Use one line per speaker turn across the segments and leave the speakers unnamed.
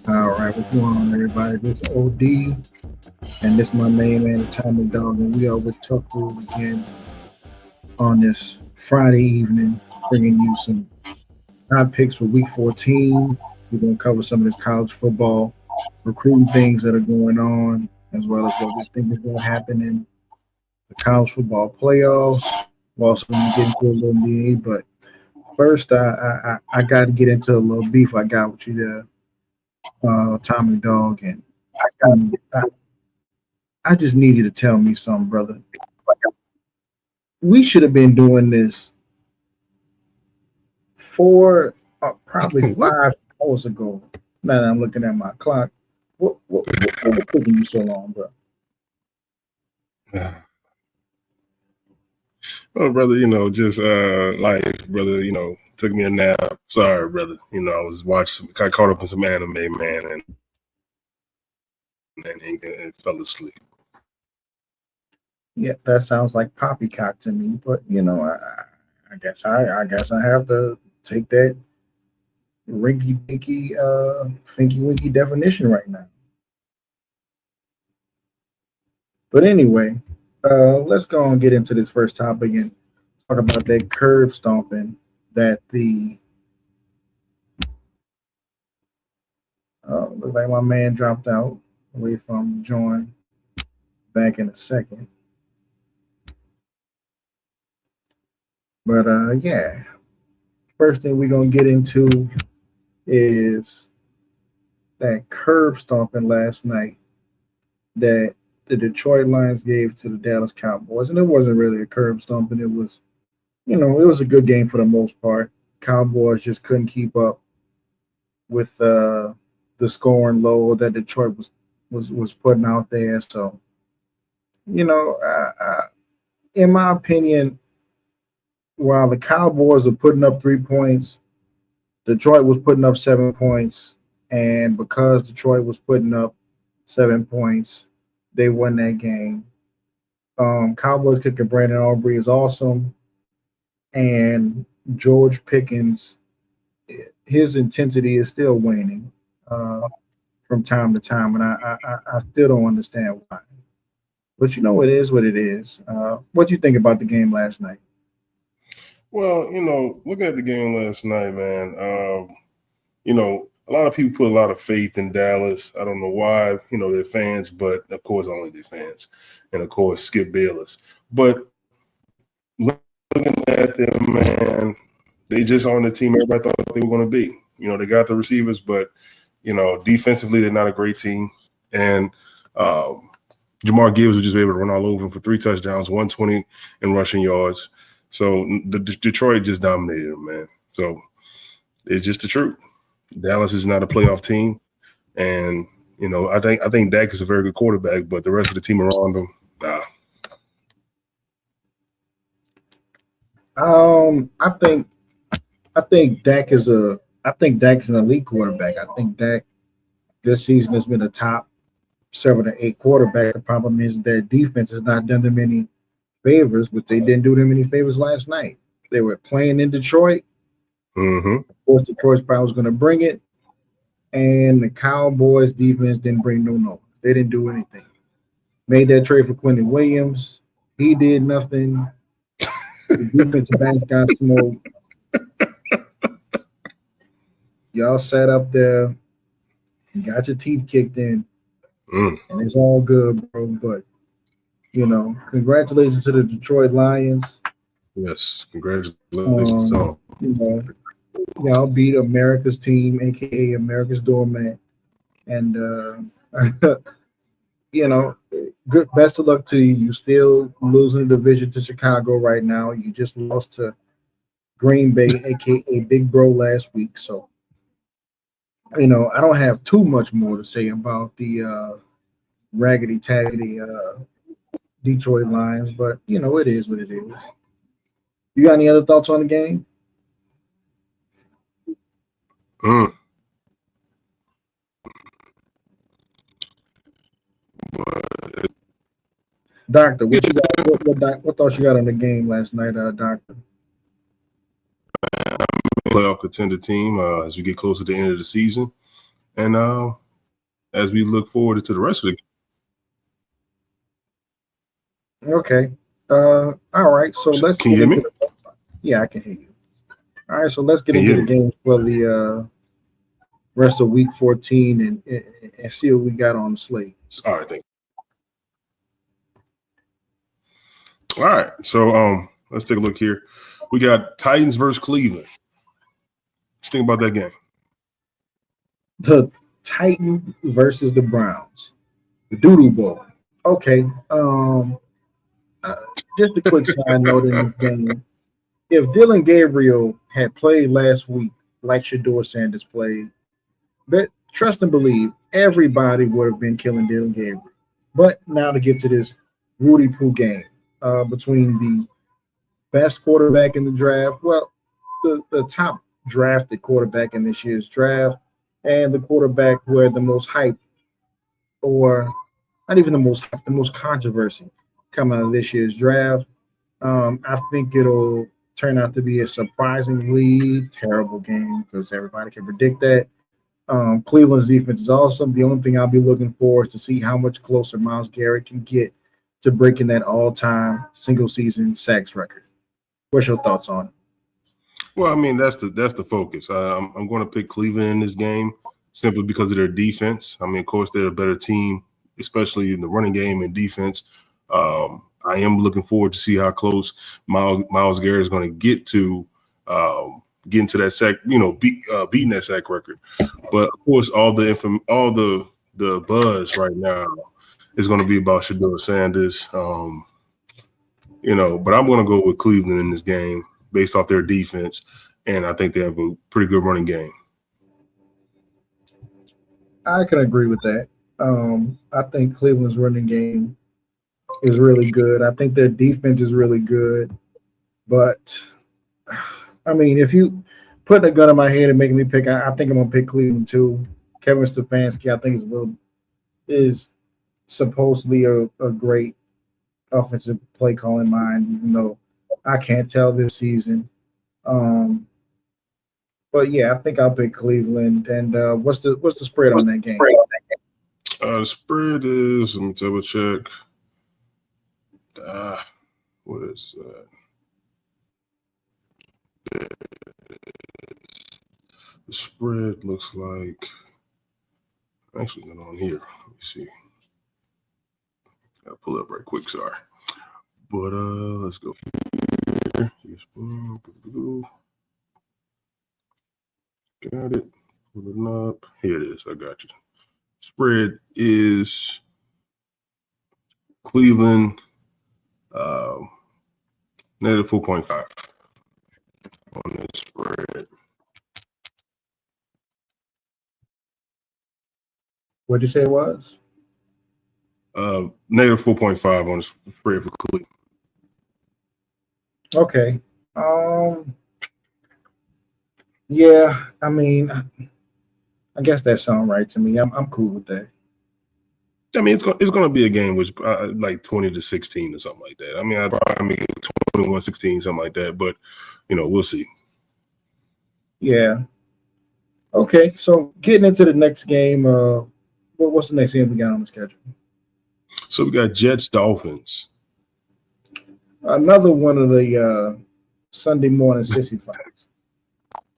All right, what's going on, everybody? This is OD, and this is my main man, Atomic Dog, and we are with Tucker again on this Friday evening, bringing you some hot picks for Week 14. We're going to cover some of this college football recruiting things that are going on, as well as what we think is going to happen in the college football playoffs. We're also going to get into a little NBA, but first, I got to get into a little beef I got with you there, Atomic Dog, and I just need you to tell me something, brother. We should have been doing this four, probably
What?
5 hours ago. Now that I'm looking at my clock. What taking you so long, bro?
Oh, brother, just life, brother, took me a nap. Sorry, brother. I was watching, got caught up in some anime, man, and fell asleep.
Yeah, that sounds like poppycock to me. But I guess I have to take that rinky dinky, finky winky definition right now. But anyway, let's go and get into this first topic and talk about that curb stomping that the look like my man dropped out away from join back in a second. But yeah, first thing we're gonna get into is that curb stomping last night that the Detroit Lions gave to the Dallas Cowboys, and it wasn't really a curb stomping. It was, it was a good game for the most part. Cowboys just couldn't keep up with the scoring low that Detroit was putting out there. So, you know, in my opinion, while the Cowboys were putting up 3 points, Detroit was putting up 7 points, and because Detroit was putting up 7 points, they won that game. Cowboys kicker Brandon Aubrey is awesome, and George Pickens, his intensity is still waning from time to time, and I still don't understand why. But it is what it is. What do you think about the game last night?
Well, looking at the game last night, man, a lot of people put a lot of faith in Dallas. I don't know why, they're fans, but of course, only they're fans. And of course, Skip Bayless. But looking at them, man, they just aren't the team everybody thought they were going to be. They got the receivers, but, defensively, they're not a great team. And Jamar Gibbs was just able to run all over him for 3 touchdowns, 120 in rushing yards. So the Detroit just dominated them, man. So it's just the truth. Dallas is not a playoff team, and I think Dak is a very good quarterback, but the rest of the team around him, nah.
I think Dak is an elite quarterback. I think Dak this season has been a top 7 or 8 quarterback. The problem is their defense has not done them any favors, but they didn't do them any favors last night. They were playing in Detroit.
Mm-hmm.
Of course, Detroit's probably was going to bring it, and the Cowboys defense didn't bring no. They didn't do anything. Made that trade for Quentin Williams. He did nothing. The defensive backs got smoked. Y'all sat up there, and got your teeth kicked in, and it's all good, bro. But congratulations to the Detroit Lions.
Yes, congratulations.
You know, y'all beat America's team, aka America's doormat, and you know, good. Best of luck to you. You still losing the division to Chicago right now. You just lost to Green Bay, aka Big Bro, last week. So I don't have too much more to say about the raggedy taggedy Detroit Lions, but it is what it is. You got any other thoughts on the game?
Mm.
Doctor, what you got? What thoughts you got on the game last night, Doctor?
Playoff contender team as we get closer to the end of the season. And as we look forward to the rest of the
Okay. All right. So let's
can you
get
hear
into
me?
the. Yeah, I can hear you. All right. So let's get
Can you
into
hear
the
me?
games for the rest of Week 14 and see what we got on the slate.
All right, thank you. All right. So let's take a look here. We got Titans versus Cleveland. Just think about that game.
The Titans versus the Browns. The Doodoo Bowl. Okay. Uh, just a quick side note in this game. If Dylan Gabriel had played last week like Shador Sanders played, but trust and believe, everybody would have been killing Dylan Gabriel. But now to get to this Rudy Poo game between the best quarterback in the draft, well, the top drafted quarterback in this year's draft, and the quarterback who had the most hype, or not even the most hype, the most controversy coming out of this year's draft. I think it'll turn out to be a surprisingly terrible game because everybody can predict that. Cleveland's defense is awesome. The only thing I'll be looking for is to see how much closer Miles Garrett can get to breaking that all-time single-season sacks record. What's your thoughts on it?
Well, I mean, that's the focus. I'm going to pick Cleveland in this game simply because of their defense. I mean, of course, they're a better team, especially in the running game and defense. I am looking forward to see how close Miles Garrett is going to get to getting to that sack, beating that sack record. But of course, all the buzz right now is going to be about Shador Sanders. But I'm going to go with Cleveland in this game based off their defense, and I think they have a pretty good running game.
I can agree with that. I think Cleveland's running game is really good. I think their defense is really good. But I mean, if you put a gun in my head and making me pick, I think I'm gonna pick Cleveland too. Kevin Stefanski, I think is supposedly a great offensive play calling mind, even though I can't tell this season. Um, but yeah, I think I'll pick Cleveland. And what's the spread on that game?
The spread is, let me double check. What is that? The spread looks like, actually not on here. Let me see. Gotta pull it up right quick, sorry. But let's go here. Got it. Pulling up. Here it is. I got you. Spread is Cleveland negative 4.5 on this spread.
What'd you say it was?
Negative 4.5 on the spread for Cleveland.
Okay. Yeah, I mean, I guess that sounds right to me. I'm cool with that.
I mean, it's going to be a game which like 20-16 or something like that. I mean, I probably make it 21-16, something like that. But we'll see.
Yeah. Okay, so getting into the next game, what's the next game we got on the schedule?
So we got Jets Dolphins.
Another one of the Sunday morning sissy fights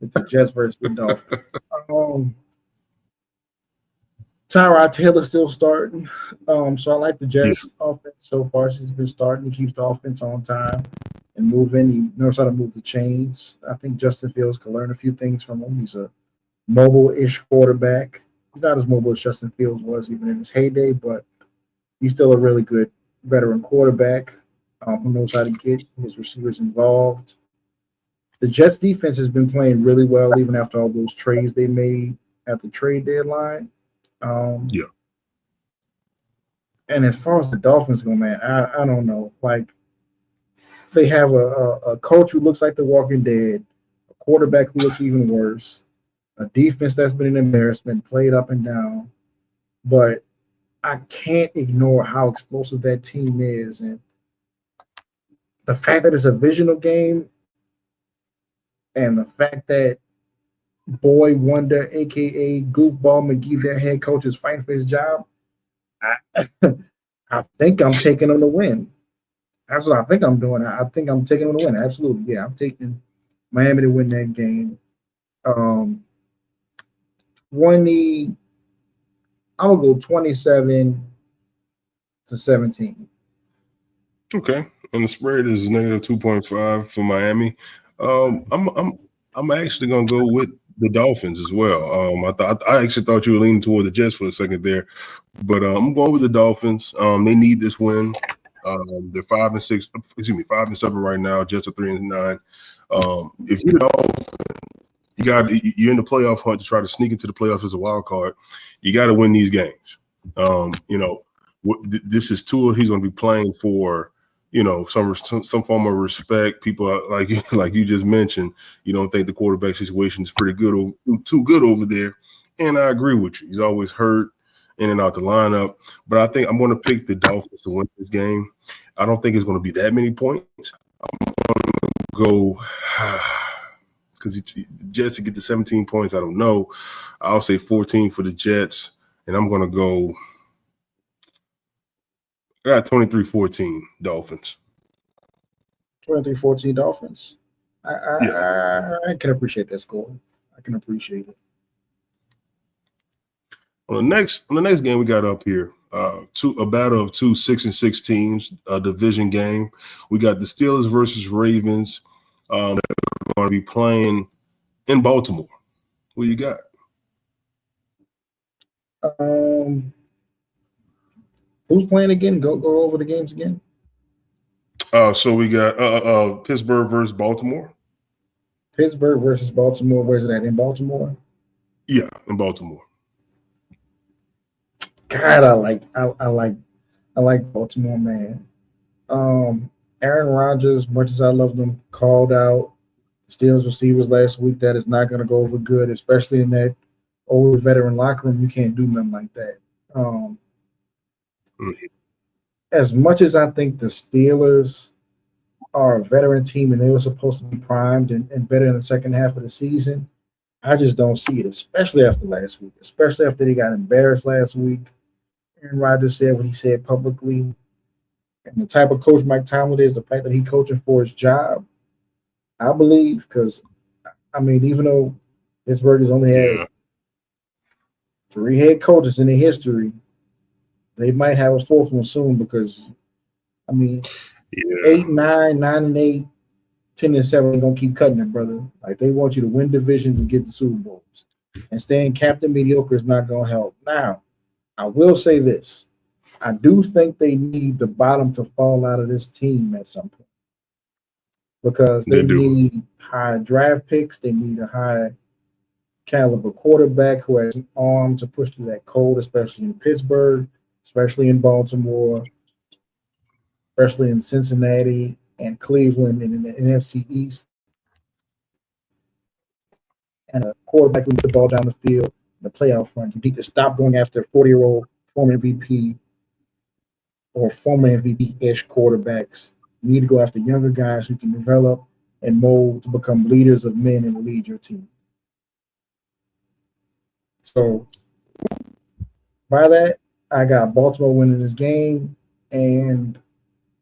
with the Jets versus the Dolphins. Tyrod Taylor still starting, so I like the Jets offense so far. She's been starting. He keeps the offense on time and moving. He knows how to move the chains. I think Justin Fields can learn a few things from him. He's a mobile-ish quarterback. He's not as mobile as Justin Fields was even in his heyday, but he's still a really good veteran quarterback who knows how to get his receivers involved. The Jets defense has been playing really well even after all those trades they made at the trade deadline.
Yeah.
And as far as the Dolphins go, man, I don't know. Like they have a coach who looks like the Walking Dead, a quarterback who looks even worse, a defense that's been an embarrassment, played up and down. But I can't ignore how explosive that team is, and the fact that it's a divisional game, and the fact that boy wonder, aka Goofball McGee, their head coach, is fighting for his job, I, I think I'm taking them to win. That's what I think I'm doing. I think I'm taking them to win. Absolutely, yeah, I'm taking Miami to win that game. 20. I will go 27-17.
Okay, and the spread is negative 2.5 for Miami. Um, I'm I'm I'm actually gonna go with the Dolphins as well. I actually thought you were leaning toward the Jets for a second there, but I'm going with the Dolphins. They need this win. They're 5-6. Excuse me, 5-7 right now. Jets are 3-9. If you're the Dolphins, you're in the playoff hunt to try to sneak into the playoffs as a wild card. You got to win these games. This is Tua. He's going to be playing for some form of respect. People are, like you just mentioned, you don't think the quarterback situation is pretty good, too good over there, and I agree with you. He's always hurt in and out the lineup, but I think I'm going to pick the Dolphins to win this game. I don't think it's going to be that many points. I'm going to go because the Jets to get to 17 points. I don't know. I'll say 14 for the Jets, and I'm going to go. I got 23-14 Dolphins.
23-14 Dolphins.
Yeah.
I can appreciate that score. I can appreciate it.
On the next game we got up here, a battle of two 6-6 teams, a division game. We got the Steelers versus Ravens. That are going to be playing in Baltimore. What you got?
Who's playing again? Go over the games again.
So we got Pittsburgh versus Baltimore.
Pittsburgh versus Baltimore. Where's it at? In Baltimore?
Yeah, in Baltimore.
God, I like Baltimore, man. Aaron Rodgers, much as I love them, called out Steelers receivers last week. That is not going to go over good, especially in that old veteran locker room. You can't do nothing like that. As much as I think the Steelers are a veteran team and they were supposed to be primed and better in the second half of the season, I just don't see it, especially after last week, especially after they got embarrassed last week. Aaron Rodgers said what he said publicly. And the type of coach Mike Tomlin is, the fact that he's coaching for his job, I believe, because, I mean, even though Pittsburgh has only had 3 head coaches in their history, they might have a fourth one soon because, I mean, 8-9, 9-8, 10-7 ain't gonna keep cutting it, brother. Like they want you to win divisions and get the Super Bowls. And staying captain mediocre is not gonna help. Now, I will say this. I do think they need the bottom to fall out of this team at some point. Because they need high draft picks, they need a high caliber quarterback who has an arm to push through that cold, especially in Pittsburgh, especially in Baltimore, especially in Cincinnati and Cleveland and in the NFC East. And a quarterback who can put the ball down the field, the playoff front. You need to stop going after 40-year-old former MVP or former MVP-ish quarterbacks. You need to go after younger guys who can develop and mold to become leaders of men and lead your team. So by that, I got Baltimore winning this game. And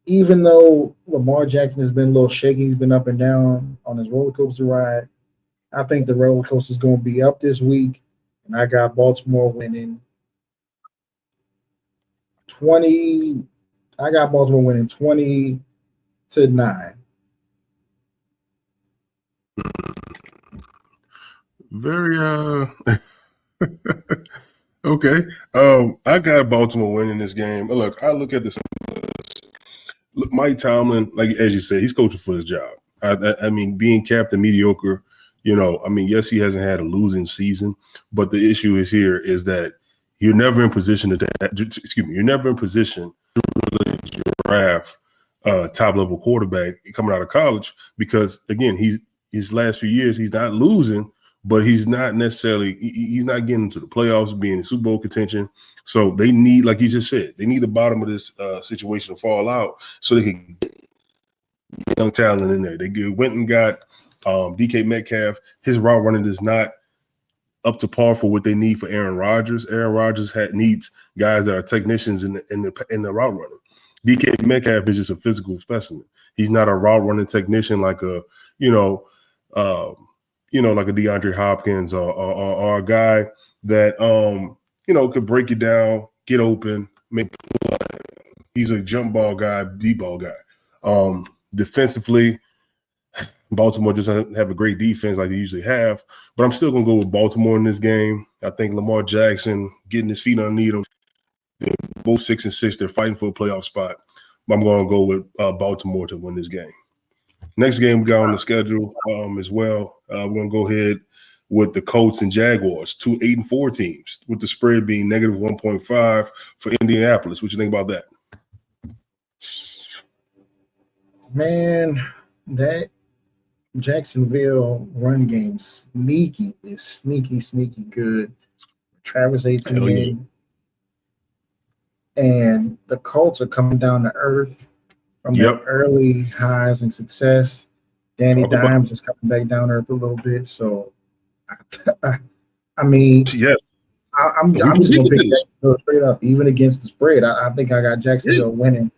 even though Lamar Jackson has been a little shaky, he's been up and down on his roller coaster ride, I think the roller coaster is going to be up this week. And I got Baltimore winning 20. I got Baltimore winning 20-9.
Very okay. I got Baltimore winning this game. Look, I look at this. Look, Mike Tomlin, like as you said, he's coaching for his job. I mean, being captain mediocre, I mean, yes, he hasn't had a losing season, but the issue is that you're never in position you're never in position to really draft top level quarterback coming out of college because again, his last few years he's not losing, but he's not necessarily he's not getting into the playoffs, being in Super Bowl contention. So they need, like you just said, they need the bottom of this situation to fall out so they can get young talent in there. They went and got DK Metcalf. His route running is not up to par for what they need for Aaron Rodgers. Aaron Rodgers needs guys that are technicians in the route running. DK Metcalf is just a physical specimen. He's not a route running technician like a like a DeAndre Hopkins or a guy that could break you down, get open, make play. He's a jump ball guy, deep ball guy. Defensively, Baltimore doesn't have a great defense like they usually have, but I'm still going to go with Baltimore in this game. I think Lamar Jackson getting his feet underneath him. They're both 6-6. They're fighting for a playoff spot. But I'm going to go with Baltimore to win this game. Next game we got on the schedule as well. We're going to go ahead with the Colts and Jaguars, 2 8-4 teams, with the spread being negative 1.5 for Indianapolis. What you think about that?
Man, that Jacksonville run game sneaky good. Travis Etienne and the Colts are coming down to earth from their early highs and success. Danny Dimes is coming back down to earth a little bit. So, I mean,
yes,
I'm just going to pick Jacksonville straight up, even against the spread. I think I got Jacksonville winning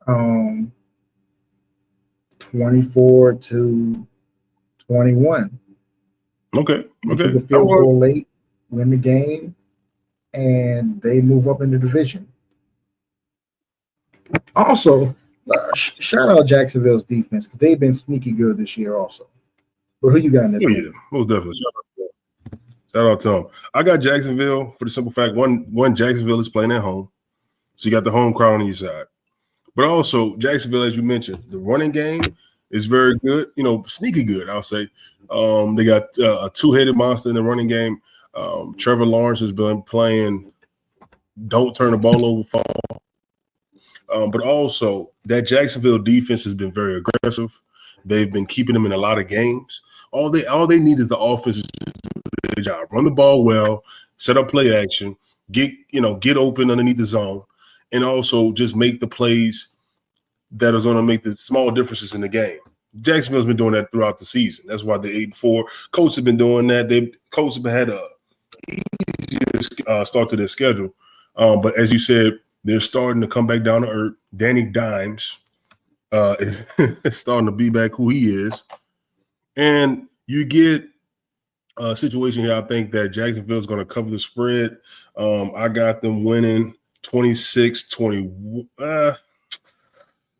24-21.
Okay.
The field goal late, win the game, and they move up in the division. Also, shout out Jacksonville's defense because they've been sneaky good this year also. But who you got in this game?
Yeah, most definitely. Shout out to them. I got Jacksonville for the simple fact, one Jacksonville is playing at home. So you got the home crowd on your side. But also, Jacksonville, as you mentioned, the running game is very good, sneaky good, I'll say. They got a two-headed monster in the running game. Trevor Lawrence has been playing don't turn the ball over fall. But also, that Jacksonville defense has been very aggressive. They've been keeping them in a lot of games. All they need is the offense to do their job. Run the ball well, set up play action, get open underneath the zone, and also just make the plays that is going to make the small differences in the game. Jacksonville's been doing that throughout the season. That's why they're 8-4. Colts have been doing that. Colts have had a easier start to their schedule. But as you said, they're starting to come back down to earth. Danny Dimes is starting to be back who he is. And you get a situation here, I think, that Jacksonville is going to cover the spread. I got them winning 26-20.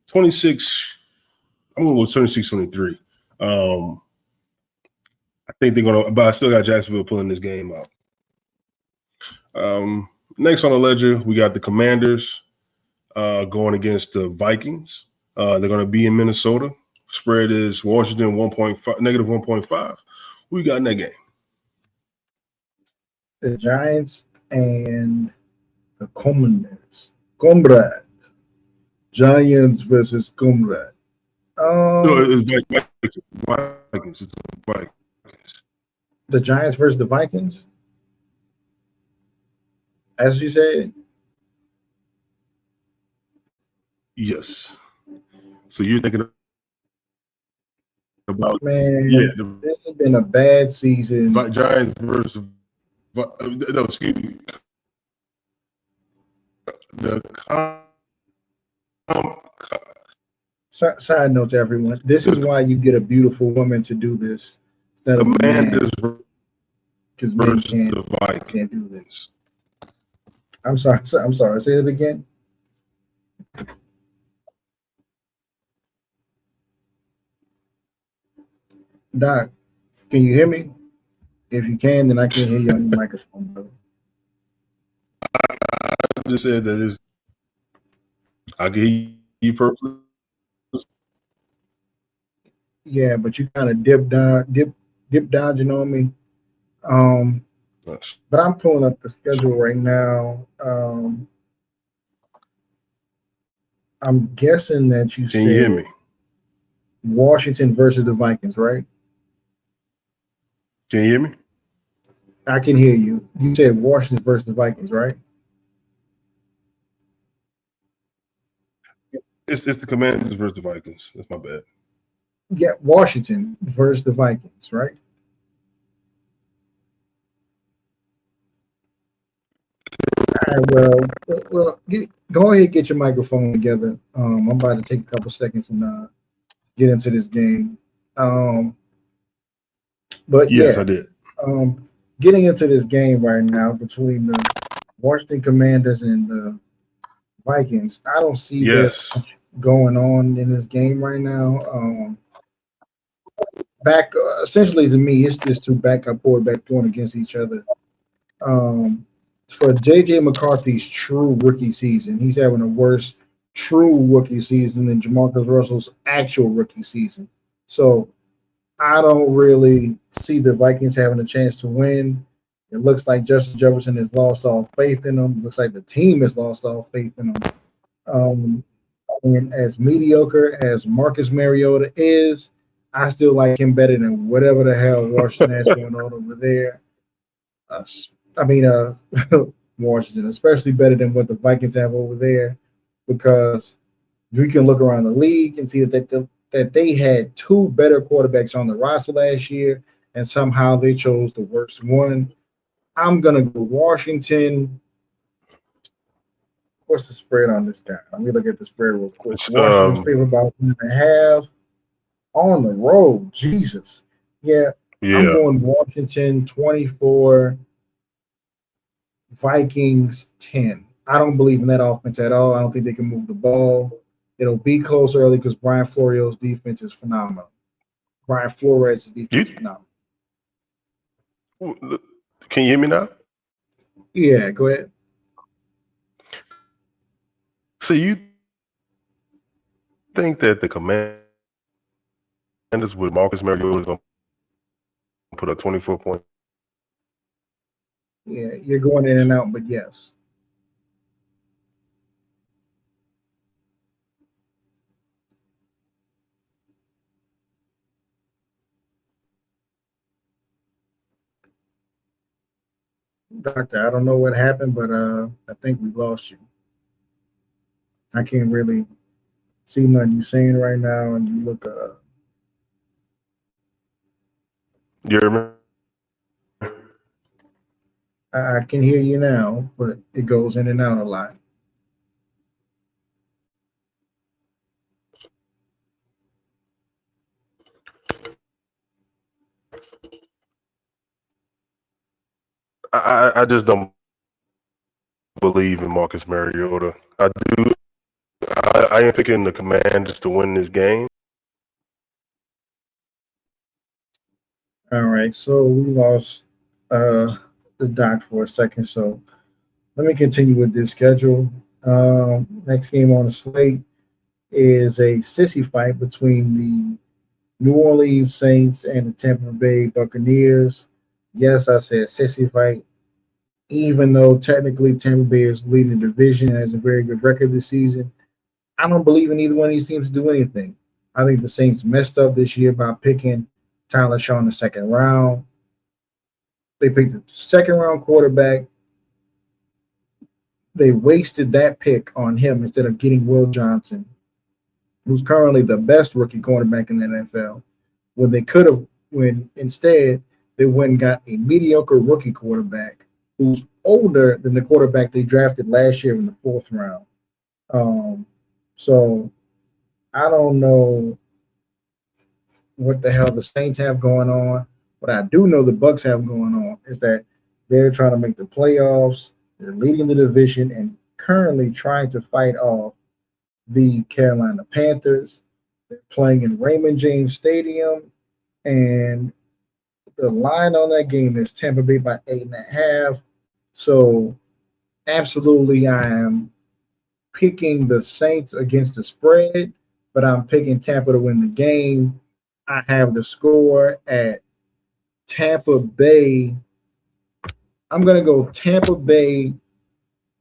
26. I'm going to go 26-23. I think they're going to, but I still got Jacksonville pulling this game out. Next on the ledger, we got the Commanders going against the Vikings. They're going to be in Minnesota. Spread is Washington negative 1.5. Who you got in that game?
The Giants and the Commanders. Comrade. Giants versus Comrade.
No, it's Vikings. It's Vikings.
The Giants versus the Vikings? As you said?
Yes. So you're thinking about
it's been a bad season.
Giants versus no, excuse me.
Side note to everyone: this is why you get a beautiful woman to do this instead of
Commanders
because men can't do this. I'm sorry. Say it again. Doc, can you hear me? If you can, then I can't hear you on the microphone, brother.
I just said that I can hear you perfectly.
Yeah, but you kind of dip dodging on me. But I'm pulling up the schedule right now. I'm guessing that you
Can you hear me?
Washington versus the Vikings, right?
Can you hear me?
I can hear you. You said Washington versus the Vikings, right?
It's the Commanders versus the Vikings. That's my bad.
Yeah, Washington versus the Vikings, right? right, go ahead and get your microphone together. I'm about to take a couple seconds and get into this game. Um, but
Yes, I
yeah,
did.
um, getting into this game right now between the Washington Commanders and the Vikings, I don't see very
Yes.
much going on in this game right now. Back essentially to me, it's just two backup quarterbacks going against each other. Um, for JJ McCarthy's true rookie season, he's having a worse true rookie season than Jamarcus Russell's actual rookie season. So I don't really see the Vikings having a chance to win. It looks like Justin Jefferson has lost all faith in them. It looks like the team has lost all faith in them. Um, and as mediocre as Marcus Mariota is, I still like him better than whatever the hell Washington has going on over there. Uh, I mean, Washington, especially better than what the Vikings have over there, because we can look around the league and see that they had two better quarterbacks on the roster last year, and somehow they chose the worst one. I'm gonna go Washington. What's the spread on this guy? Let me look at the spread real quick.
It's,
Washington's favored about 1.5 on the road. Jesus. Yeah, I'm
yeah.
going Washington 24, Vikings 10. I don't believe in that offense at all. I don't think they can move the ball. It'll be close early because Brian Florio's defense is phenomenal. Brian Flores' defense is
You
phenomenal.
can you hear me now?
Yeah, go ahead.
So you think that the Commanders with Marcus Mariota is going to put up 24 points?
Yeah, you're going in and out, but yes. Doctor, I don't know what happened, but I think we lost you. I can't really see nothing you're saying right now, and you look
You hear me?
I can hear you now, but it goes in and out a lot.
I just don't believe in Marcus Mariota. I do. I am picking the Commanders to win this game.
All right, so we lost the doc for a second, so let me continue with this schedule. Next game on the slate is a sissy fight between the New Orleans Saints and the Tampa Bay Buccaneers. Yes, I said sissy fight, even though technically Tampa Bay is leading the division and has a very good record this season. I don't believe in either one of these teams to do anything. I think the Saints messed up this year by picking Tyler Shaw in the second round. They picked a second round quarterback. They wasted that pick on him instead of getting Will Johnson, who's currently the best rookie cornerback in the NFL. When they could have, when instead they went and got a mediocre rookie quarterback who's older than the quarterback they drafted last year in the fourth round. Um, so I don't know what the hell the Saints have going on. What I do know the Bucks have going on is that they're trying to make the playoffs. They're leading the division and currently trying to fight off the Carolina Panthers. They're playing in Raymond James Stadium, and the line on that game is Tampa Bay by 8.5. So absolutely, I am picking the Saints against the spread, but I'm picking Tampa to win the game. I have the score at Tampa Bay. I'm going to go Tampa Bay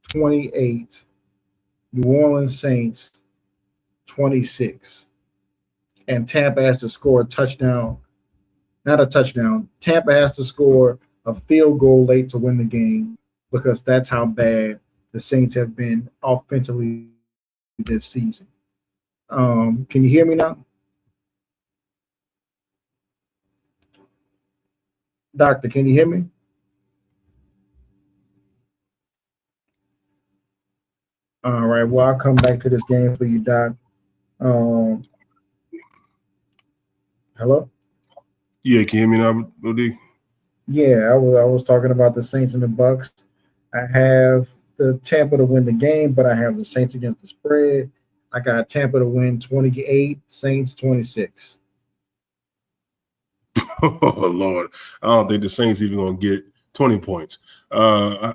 28, New Orleans Saints 26. And Tampa has to score a touchdown, not a touchdown. Tampa has to score a field goal late to win the game because that's how bad the Saints have been offensively this season. Can you hear me now? Doctor, can you hear me? All right. Well, I'll come back to this game for you, Doc. Um, Hello.
Yeah, can you hear me now, OD?
Yeah, I was talking about the Saints and the Bucks. I have the Tampa to win the game, but I have the Saints against the spread. I got Tampa to win 28, Saints 26.
Oh Lord, I don't think the Saints even gonna get 20 points. I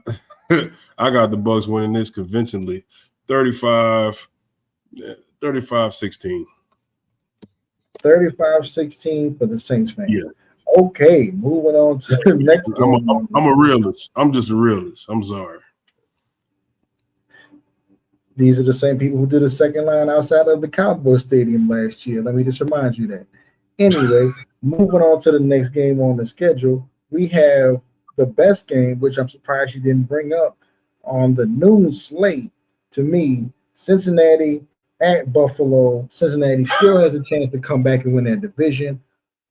got the Bucks winning this convincingly, 35, 35-16.
35-16 for the Saints fan.
Yeah,
Okay, moving on to the next
I'm a,
game on
I'm
this.
a realist. I'm just a realist. I'm sorry.
These are the same people who did the second line outside of the Cowboy Stadium last year. Let me just remind you that. Anyway, moving on to the next game on the schedule, we have the best game, which I'm surprised you didn't bring up on the noon slate. To me, Cincinnati at Buffalo. Cincinnati still has a chance to come back and win that division.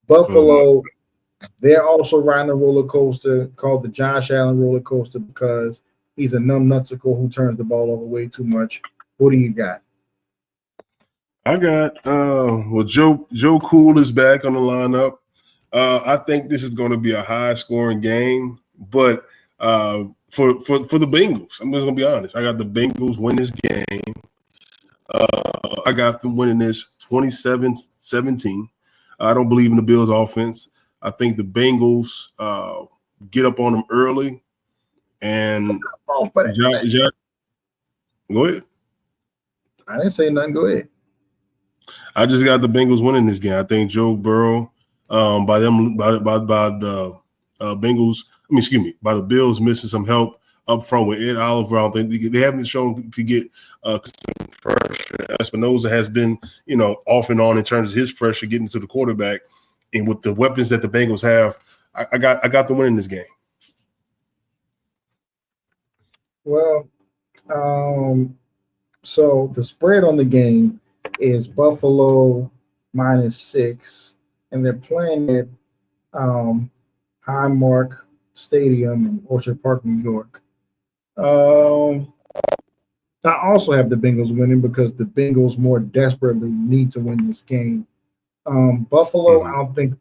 Oh my.
Buffalo, they're also riding a roller coaster called the Josh Allen roller coaster because he's a numbnutsical who turns the ball over way too much. What do you got?
I got well Joe Cool is back on the lineup. I think this is going to be a high scoring game, but for the Bengals, I'm just going to be honest. I got the Bengals win this game. I got them winning this 27-17. I don't believe in the Bills offense. I think the Bengals get up on them early and
Oh, for that.
go ahead.
I didn't say nothing. Go ahead.
I just got the Bengals winning this game. I think Joe Burrow, by the Bengals, excuse me, by the Bills missing some help up front with Ed Oliver. I don't think they haven't shown to get some pressure. Espinoza has been, off and on in terms of his pressure getting to the quarterback, and with the weapons that the Bengals have, I got them winning this game.
Well, so the spread on the game is Buffalo -6, and they're playing at um, Highmark Stadium in Orchard Park, New York. Um, I also have the Bengals winning because the Bengals more desperately need to win this game. Buffalo, I
Mm-hmm.
don't think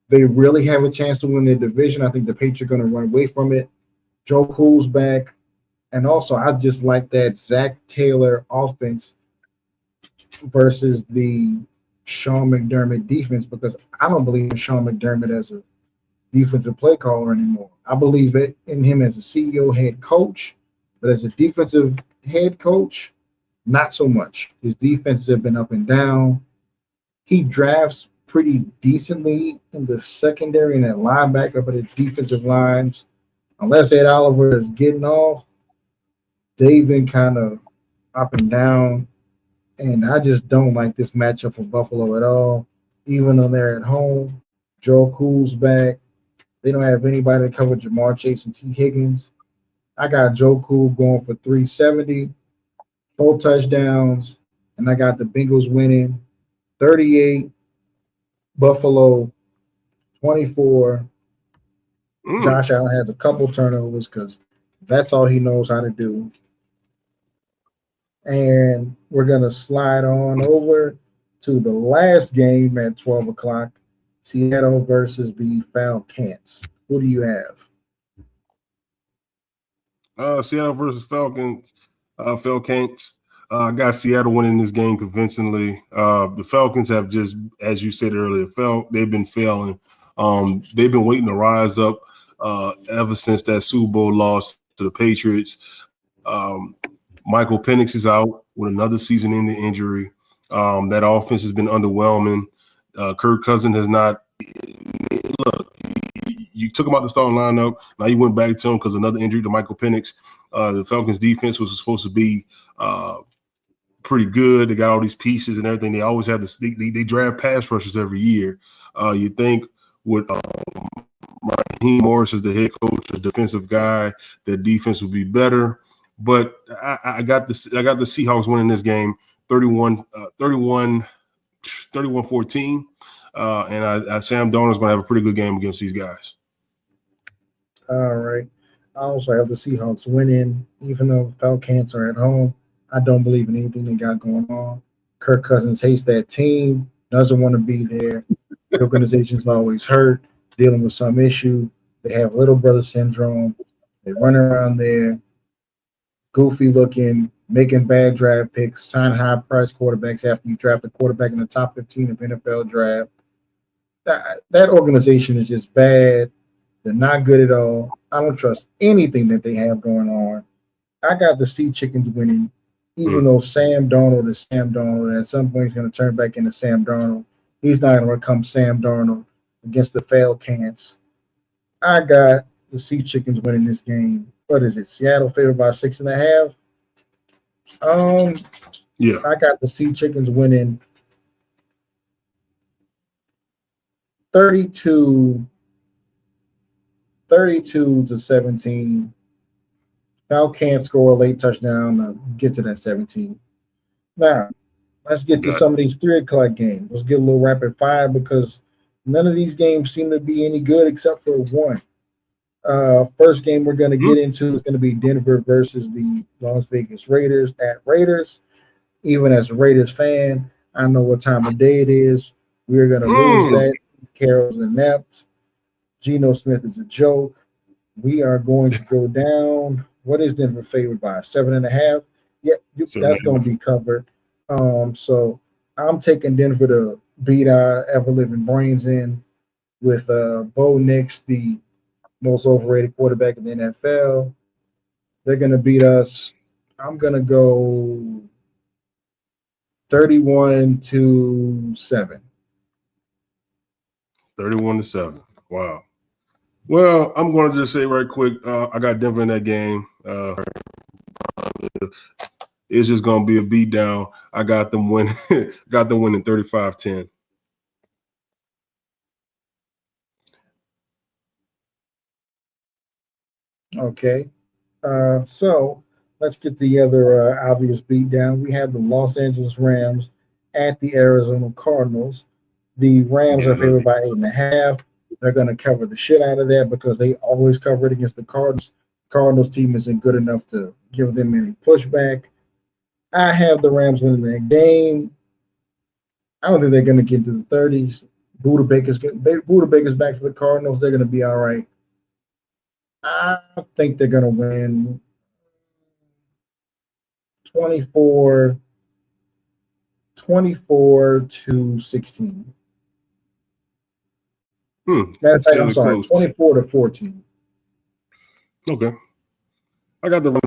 they really have a chance to win their division. I think the Patriots are going to run away from it. Joe Cool's back. And also, I just like that Zach Taylor offense versus the Sean McDermott defense because I don't believe in Sean McDermott as a defensive play caller anymore. I believe it in him as a CEO head coach, but as a defensive head coach, not so much. His defenses have been up and down. He drafts pretty decently in the secondary and at linebacker, but his defensive lines, unless Ed Oliver is getting off, they've been kind of up and down. And I just don't like this matchup for Buffalo at all. Even though they're at home, Joe Cool's back. They don't have anybody to cover Jamar Chase and T. Higgins. I got Joe Cool going for 370, 4 touchdowns, and I got the Bengals winning 38, Buffalo 24.
Mm.
Josh Allen has a couple turnovers because that's all he knows how to do. And we're going to slide on over to the last game at 12 o'clock, Seattle versus the Falcons. Who do you have?
Seattle versus Falcons. Falcons. I got Seattle winning this game convincingly. The Falcons have just, as you said earlier, they've been failing. They've been waiting to rise up ever since that Super Bowl loss to the Patriots. Michael Penix is out with another season-ending injury. That offense has been underwhelming. Kirk Cousins has not. Look, you took him out the starting lineup. Now you went back to him because another injury to Michael Penix. The Falcons' defense was supposed to be pretty good. They got all these pieces and everything. They always have this. They draft pass rushers every year. You think with Raheem Morris as the head coach, a defensive guy, that defense would be better. But I got the Seahawks winning this game 31-14. And Sam Darnold's going to have a pretty good game against these guys.
All right. I also have the Seahawks winning, even though Falcons are at home. I don't believe in anything they got going on. Kirk Cousins hates that team, doesn't want to be there. The organization's always hurt, dealing with some issue. They have little brother syndrome. They run around there, goofy looking, making bad draft picks, sign high price quarterbacks after you draft a quarterback in the top 15 of NFL draft. That organization is just bad. They're not good at all. I don't trust anything that they have going on. I got the Sea Chickens winning, even though Sam Darnold is Sam Darnold, and at some point he's going to turn back into Sam Darnold. He's not going to become Sam Darnold against the Falcons. I got the Sea Chickens winning this game. What is it? Seattle favored by 6.5.
Yeah.
I got the Sea Chickens winning 32 to 17. Cal can't score a late touchdown to get to that 17. Now, let's get to some of these 3 o'clock games. Let's get a little rapid fire because none of these games seem to be any good except for one. First game we're going to get into is going to be Denver versus the Las Vegas Raiders at Raiders. Even as a Raiders fan, I know what time of day it is. We're going to lose that. Carroll's inept. Geno Smith is a joke. We are going to go down. What is Denver favored by? 7.5? Yeah, that's going to be covered. So I'm taking Denver to beat our ever-living brains in with Bo Nix, the most overrated quarterback in the NFL. They're going to beat us. I'm going to go 31-7.
31-7. Wow. Well, I'm going to just say right quick, I got Denver in that game. It's just going to be a beatdown. I got them winning. Got them winning 35-10.
Okay. So let's get the other obvious beatdown. We have the Los Angeles Rams at the Arizona Cardinals. The Rams are favored by 8.5. They're going to cover the shit out of that because they always cover it against the Cardinals. Cardinals team isn't good enough to give them any pushback. I have the Rams winning that game. I don't think they're going to get to the 30s. Buda Baker's back for the Cardinals. They're going to be all right. I think they're going to win 24-16. Matter of fact, I'm sorry, 24-14.
Okay. I got the Rams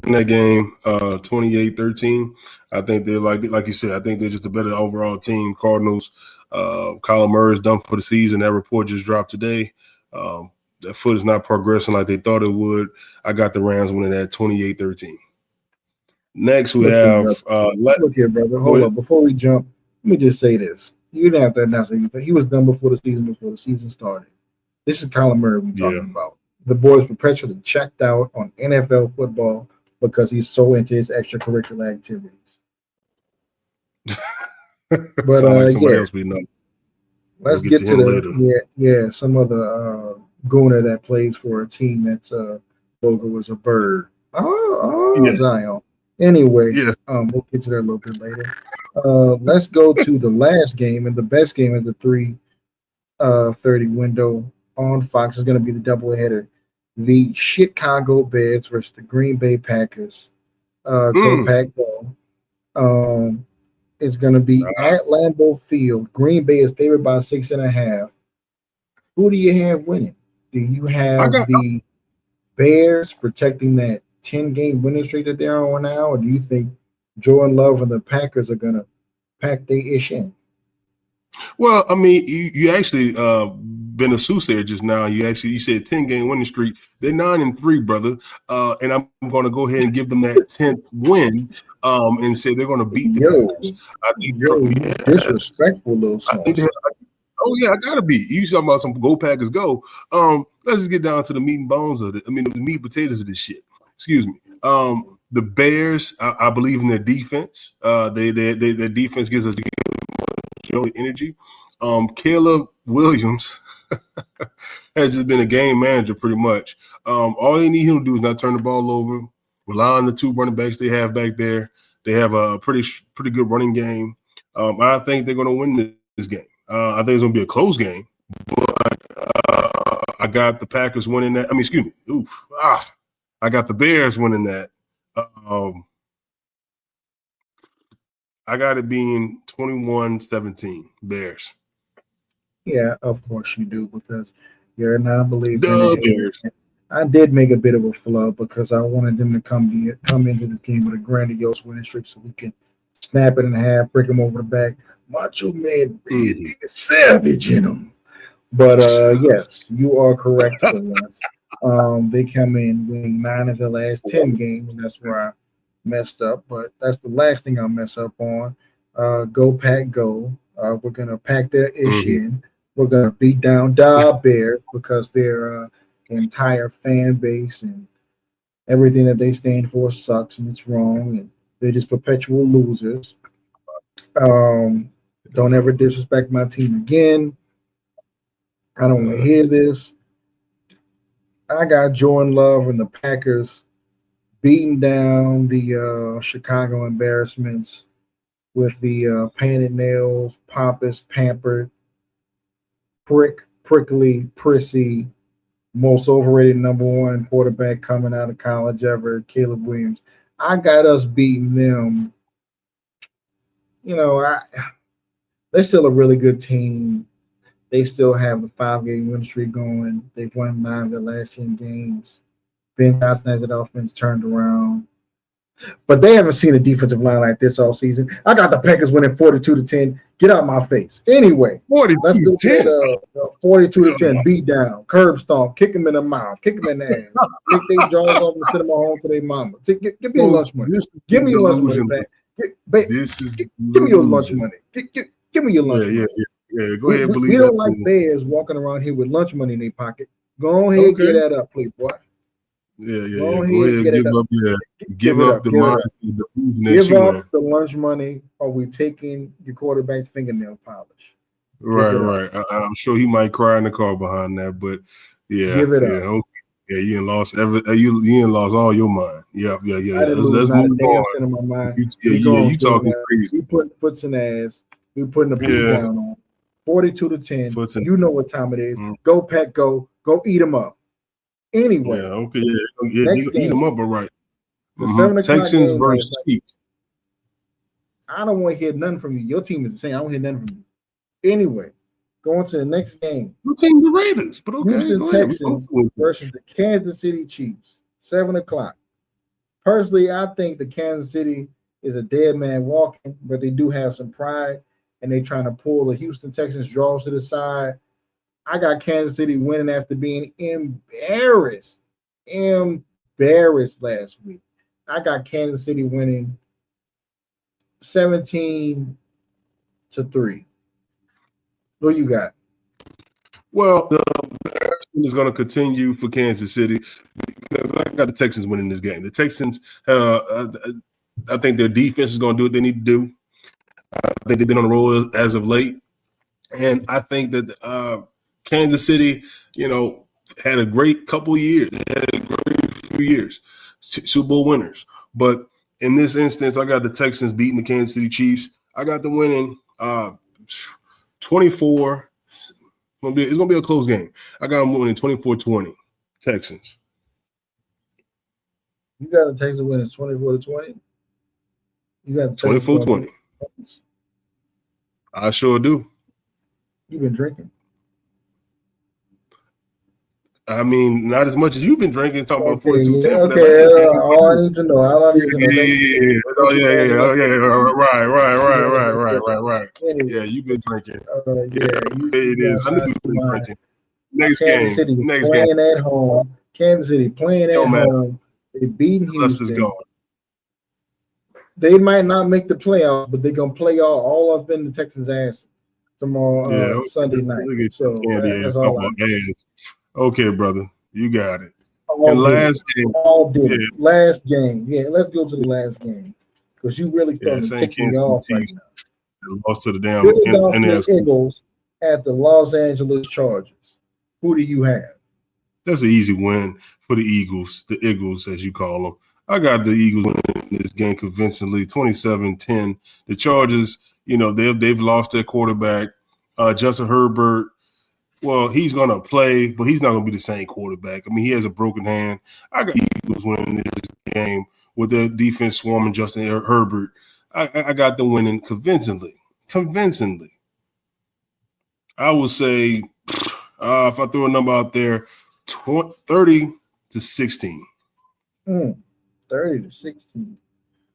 in that game, 28-13. I think they're like you said, I think they're just a better overall team. Cardinals, Kyler Murray's done for the season. That report just dropped today. That foot is not progressing like they thought it would. I got the Rams winning at 28-13. Next, we have
look here, brother. Hold up. Before we jump, let me just say this. You didn't have to announce anything. He was done before the season started. This is Kyler Murray we're talking about. The boy is perpetually checked out on NFL football because he's so into his extracurricular activities.
But like somebody else we know.
Let's get to the some other gooner that plays for a team that's logo is a bird. Zion. Anyway, we'll get to that a little bit later. Let's go to the last game, and the best game of the 3:30 window on Fox is going to be the doubleheader. The Chicago Bears versus the Green Bay Packers. K-Pac-Go. It's going to be at Lambeau Field. Green Bay is favored by 6.5. Who do you have winning? Do you have the Bears protecting that 10-game winning streak that they're on now, or do you think Jordan Love and the Packers are going to pack their ish in?
Well, I mean, you actually been a soothsayer just now. You said 10-game winning streak. They're 9-3, brother. And I'm going to go ahead and give them that 10th win and say they're going to beat the Packers.
Disrespectful little song.
I gotta be. You talking about some go Packers go? Let's just get down to the meat and bones of it. I mean, the meat and potatoes of this shit. Excuse me. The Bears, I believe in their defense. Their defense gives us energy. Caleb Williams has just been a game manager pretty much. All they need him to do is not turn the ball over. rely on the two running backs they have back there. They have a pretty good running game. I think they're going to win this game. I think it's going to be a close game, but I got the Packers winning that. I mean, excuse me. I got the Bears winning that. I got it being 21-17 Bears.
Yeah, of course you do, because you're a non-believer in
The
it.
Bears.
I did make a bit of a flub because I wanted them to come into this game with a grandiose winning streak so we can snap it in half, break them over the back. Macho Man really savage in them. But yes, you are correct for once. They come in winning 9 of the last 10 games, and that's where I messed up. But that's the last thing I'll mess up on. Go Pack Go. We're gonna pack their ish in. We're gonna beat down the Bears because their entire fan base and everything that they stand for sucks and it's wrong, and they're just perpetual losers. Don't ever disrespect my team again. I don't want to hear this. I got Jordan Love and the Packers beating down the Chicago embarrassments with the painted nails, pompous, pampered, prickly, prissy, most overrated #1 quarterback coming out of college ever, Caleb Williams. I got us beating them. They're still a really good team. They still have the 5-game win streak going. They've won 9 of their last 10 games. Ben Johnson has that offense turned around. But they haven't seen a defensive line like this all season. I got the Packers winning 42-10. Get out my face. Anyway, let's go to 42-10 beat down, curb stomp, kick them in the mouth, kick them in the ass, take their jaws off and send them home to their mama. Give me your lunch money. Give me your lunch money back. Give me your lunch money. Give me your lunch money.
Yeah, go ahead.
We don't like bears walking around here with lunch money in their pocket. Go ahead and get that up, please, boy.
Yeah. Go ahead, give up the money.
Give up the lunch money, or we taking your quarterback's fingernail polish.
Right. I'm sure he might cry in the car behind that, but yeah,
give it up.
Okay. Yeah, you ain't lost you lost all your mind. Yeah. Let's move on.
In my mind.
You talking crazy.
We putting foots in the ass. We putting the beat down on 42-10. You know what time it is. Go Pack, go eat them up. Anyway,
you eat them up, all right.
The 7 o'clock
Texans
game
versus Chiefs.
I don't want to hear nothing from you. Your team is the same. I don't hear nothing from you. Anyway, going to the next game.
Your team, the Raiders, but okay.
Houston Texans versus the Kansas City Chiefs. 7 o'clock. Personally, I think the Kansas City is a dead man walking, but they do have some pride, and they're trying to pull the Houston Texans draws to the side. I got Kansas City winning after being embarrassed last week. I got Kansas City winning 17-3. What you got?
Well, the is going to continue for Kansas City because I got the Texans winning this game. The Texans, I think their defense is going to do what they need to do. I think they've been on the roll as of late, and I think that Kansas City, had a great couple of years. They had a great few years, Super Bowl winners. But in this instance, I got the Texans beating the Kansas City Chiefs. I got them winning 24. It's going to be a close game. I got them winning 24-20, Texans.
You got the Texans winning 24-20? You got
24-20. I sure do.
You've been drinking.
I mean, not as much as you've been drinking. Talking about 42-10.
All I need to know.
Right. Anyway. Yeah, you've been drinking. It is. I knew you've been drinking. Next
Kansas
game.
City playing at home. Kansas City playing at home. They beating Houston. They might not make the playoffs, but they're gonna play all up in the Texans' ass tomorrow Sunday night. So that's all I know.
Okay, brother, you got it.
Last game. Last game. Yeah, let's go to the last game because you really started to tick me off right now.
Lost to the damn
Eagles at the Los Angeles Chargers. Who do you have?
That's an easy win for the Eagles, as you call them. I got the Eagles winning this game convincingly, 27-10. The Chargers, they've lost their quarterback, Justin Herbert. Well, he's going to play, but he's not going to be the same quarterback. I mean, he has a broken hand. I got the Eagles winning this game with their defense swarming Justin Herbert. I got them winning convincingly. Convincingly. I would say, if I throw a number out there, 30-16.
30-16.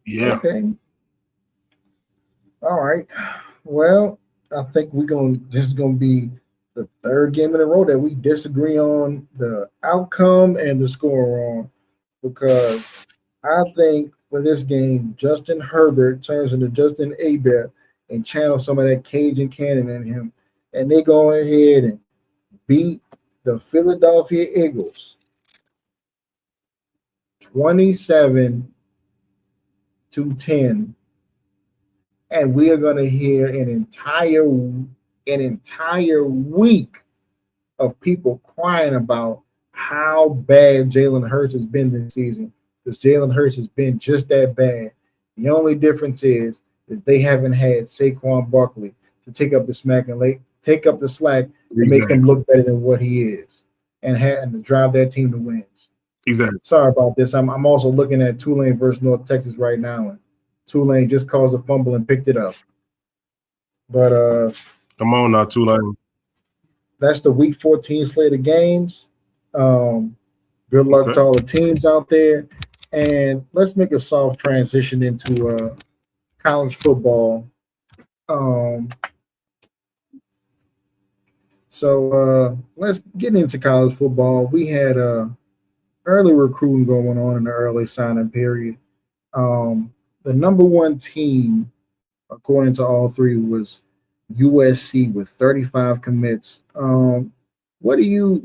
Yeah.
Okay. All right. Well, I think this is gonna be the third game in a row that we disagree on the outcome and the score on, because I think for this game, Justin Herbert turns into Justin Abel and channels some of that Cajun cannon in him, and they go ahead and beat the Philadelphia Eagles 27-10, and we are going to hear an entire week of people crying about how bad Jalen Hurts has been this season, because Jalen Hurts has been just that bad. The only difference is they haven't had Saquon Barkley to take up the slack and make him look better than what he is, and to drive that team to wins.
Exactly.
Sorry about this. I'm also looking at Tulane versus North Texas right now, and Tulane just caused a fumble and picked it up. But
come on now, Tulane.
That's the Week 14 slate of games. Good luck to all the teams out there, and let's make a soft transition into college football. So let's get into college football. We had early recruiting going on in the early signing period. The number one team, according to all three, was USC with 35 commits. What do you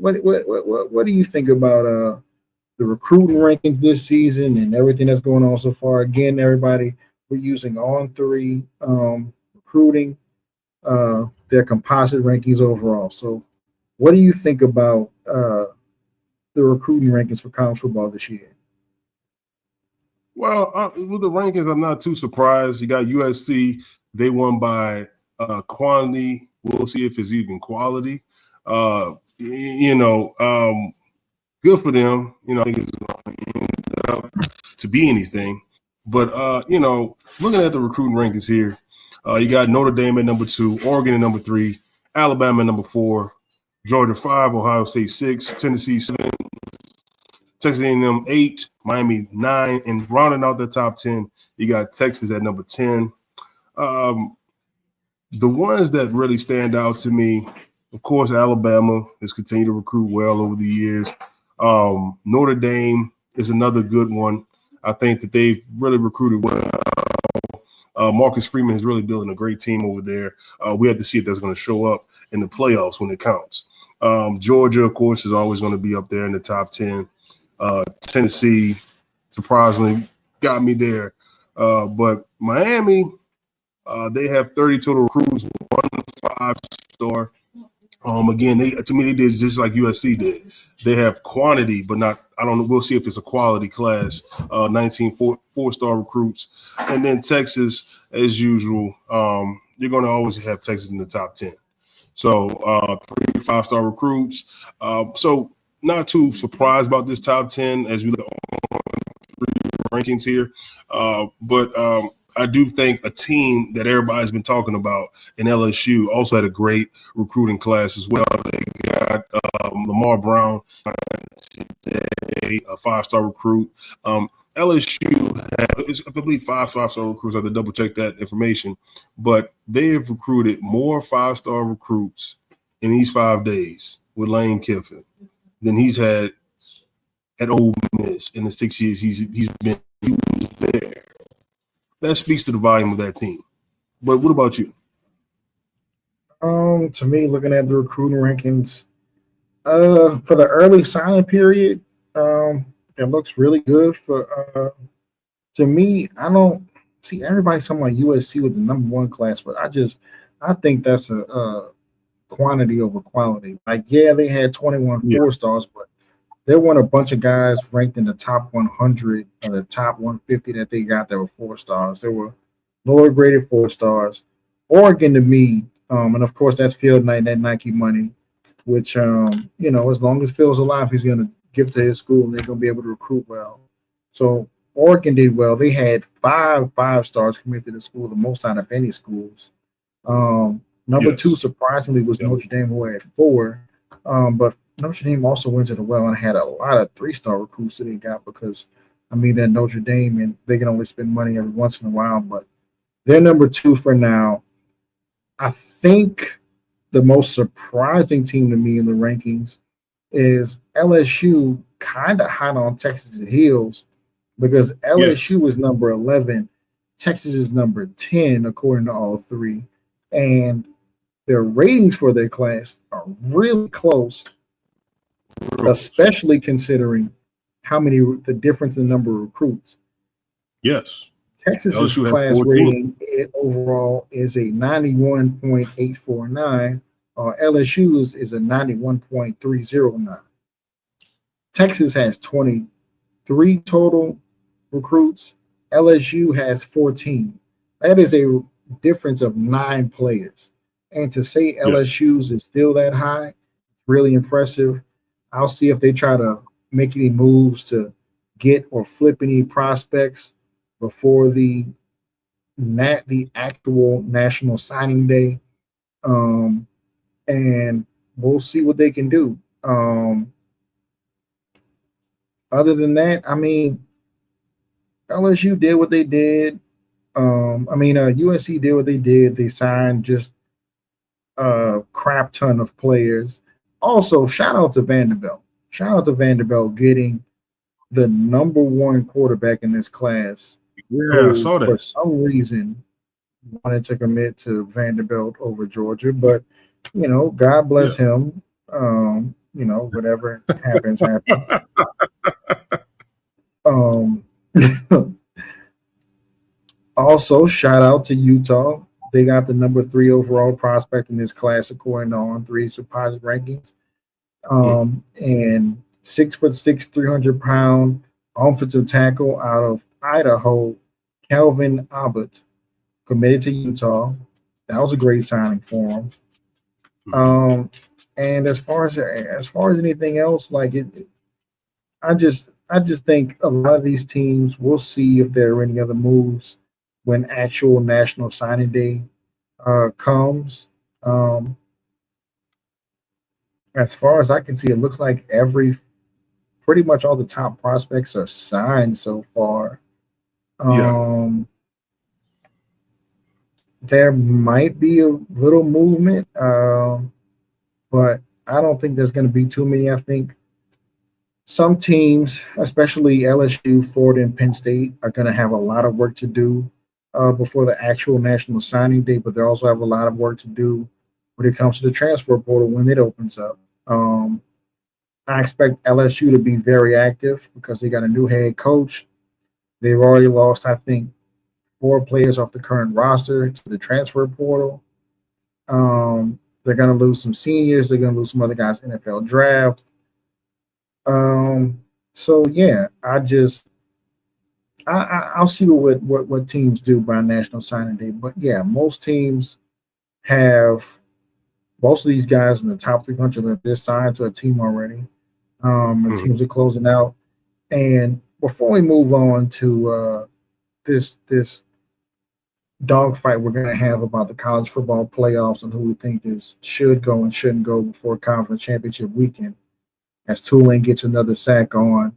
think about the recruiting rankings this season and everything that's going on so far? Again, everybody, we're using On3 recruiting, their composite rankings overall. So, what do you think about the recruiting rankings for college football this year?
Well, with the rankings, I'm not too surprised. You got USC; they won by quantity. We'll see if it's even quality. Good for them. I think it's going to end up to be anything. But looking at the recruiting rankings here, you got Notre Dame at number 2, Oregon at number 3, Alabama at number 4, Georgia 5, Ohio State 6, Tennessee 7, Texas A&M 8, Miami 9, and rounding out the top 10, you got Texas at number 10. The ones that really stand out to me, of course, Alabama has continued to recruit well over the years. Notre Dame is another good one. I think that they've really recruited well. Marcus Freeman is really building a great team over there. We have to see if that's going to show up in the playoffs when it counts. Georgia, of course, is always going to be up there in the top 10. Tennessee, surprisingly, got me there. But Miami, they have 30 total recruits, 1 5-star. Again, they did just like USC did. They have quantity, but not. I don't know. We'll see if it's a quality class. 19 4-star recruits, and then Texas, as usual. You're going to always have Texas in the top 10. So 3 5-star recruits. So not too surprised about this top 10 as we look at rankings here. But I do think a team that everybody's been talking about in LSU also had a great recruiting class as well. They got Lamar Brown, a 5-star recruit. LSU has, I believe, 5 5-star recruits. I have to double check that information, but they have recruited more 5-star recruits in these 5 days with Lane Kiffin than he's had at Ole Miss in the 6 years he's been there. That speaks to the volume of that team. But what about you?
To me, looking at the recruiting rankings, for the early signing period, it looks really good. To me, I don't see everybody talking about USC with the number 1 class, but I think that's a quantity over quality. Like, yeah, they had 21 4-stars, but there weren't a bunch of guys ranked in the top 100 or the top 150 that they got that were 4 stars. There were lower graded 4 stars. Oregon to me, and of course that's Field Night, that Nike money, which as long as Phil's alive, he's going to give to his school, and they're going to be able to recruit well. So Oregon did well. They had 5 5 stars committed to the school, the most out of any schools. Number two,
Yes.
surprisingly, was
Yep.
Notre Dame, who had 4. But Notre Dame also went to the well and had a lot of 3 star recruits that they got because, I mean, they're Notre Dame and they can only spend money every once in a while. But they're number 2 for now. I think the most surprising team to me in the rankings is LSU, kind of hot on Texas' heels because
Yes.
LSU is number 11, Texas is number 10, according to all three. And their ratings for their class are really close,
Real close.
especially considering the difference in the number of recruits.
Yes.
Texas's
LSU has
class
4 too.
rating overall is a 91.849. LSU's is a 91.309. Texas has 23 total recruits. LSU has 14. That is a difference of 9 players. And to say
Yes.
LSU's is still that high, really impressive. I'll see if they try to make any moves to get or flip any prospects before the actual national signing day. Um, and we'll see what they can do. Other than that, I mean, LSU did what they did. USC did what they did. They signed just a crap ton of players. Also, shout out to Vanderbilt. Shout out to Vanderbilt getting the number 1 quarterback in this class,
Yeah, I
who
saw
for
that.
some reason wanted to commit to Vanderbilt over Georgia. But God
Yeah.
bless him. Whatever happens, happens. Um, Also, shout out to Utah. They got the number 3 overall prospect in this class according to On Three Supposite rankings.
Mm.
And 6'6", 300-pound offensive tackle out of Idaho, Calvin Abbott, committed to Utah. That was a great signing for him.
Mhm.
And as far as anything else, like I just think a lot of these teams, we'll see if there are any other moves when actual national signing day comes. Um, as far as I can see, it looks like pretty much all the top prospects are signed so far.
Yeah.
Um, there might be a little movement, but I don't think there's going to be too many. I think some teams, especially LSU, Florida, and Penn State, are going to have a lot of work to do before the actual national signing day, but they also have a lot of work to do when it comes to the transfer portal when it opens up. Um, I expect LSU to be very active because they got a new head coach. They've already lost, I think, 4 players off the current roster to the transfer portal. They're going to lose some seniors. They're going to lose some other guys in the NFL draft. So yeah, I'll see what teams do by National Signing Day. But yeah, have most of these guys in the top 300 that they're signed to a team already. And
Mhm.
teams are closing out. And before we move on to this dogfight we're going to have about the college football playoffs and who we think is should go and shouldn't go before conference championship weekend, as Tulane gets another sack on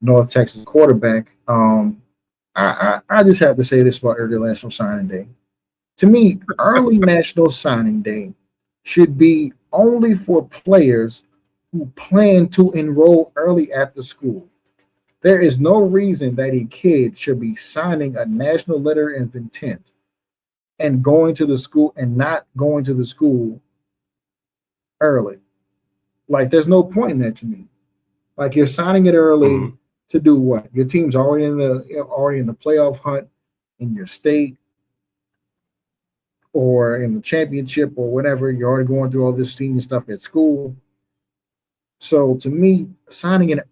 North Texas quarterback. I just have to say this about early National Signing Day. To me, early National Signing Day should be only for players who plan to enroll early at the school. There is no reason that a kid should be signing a national letter of intent and going to the school and not going to the school early. Like, there's no point in that to me. Like, you're signing it early
Mhm.
to do what? Your team's already in the playoff hunt in your state or in the championship or whatever. You're already going through all this senior stuff at school. So to me, signing during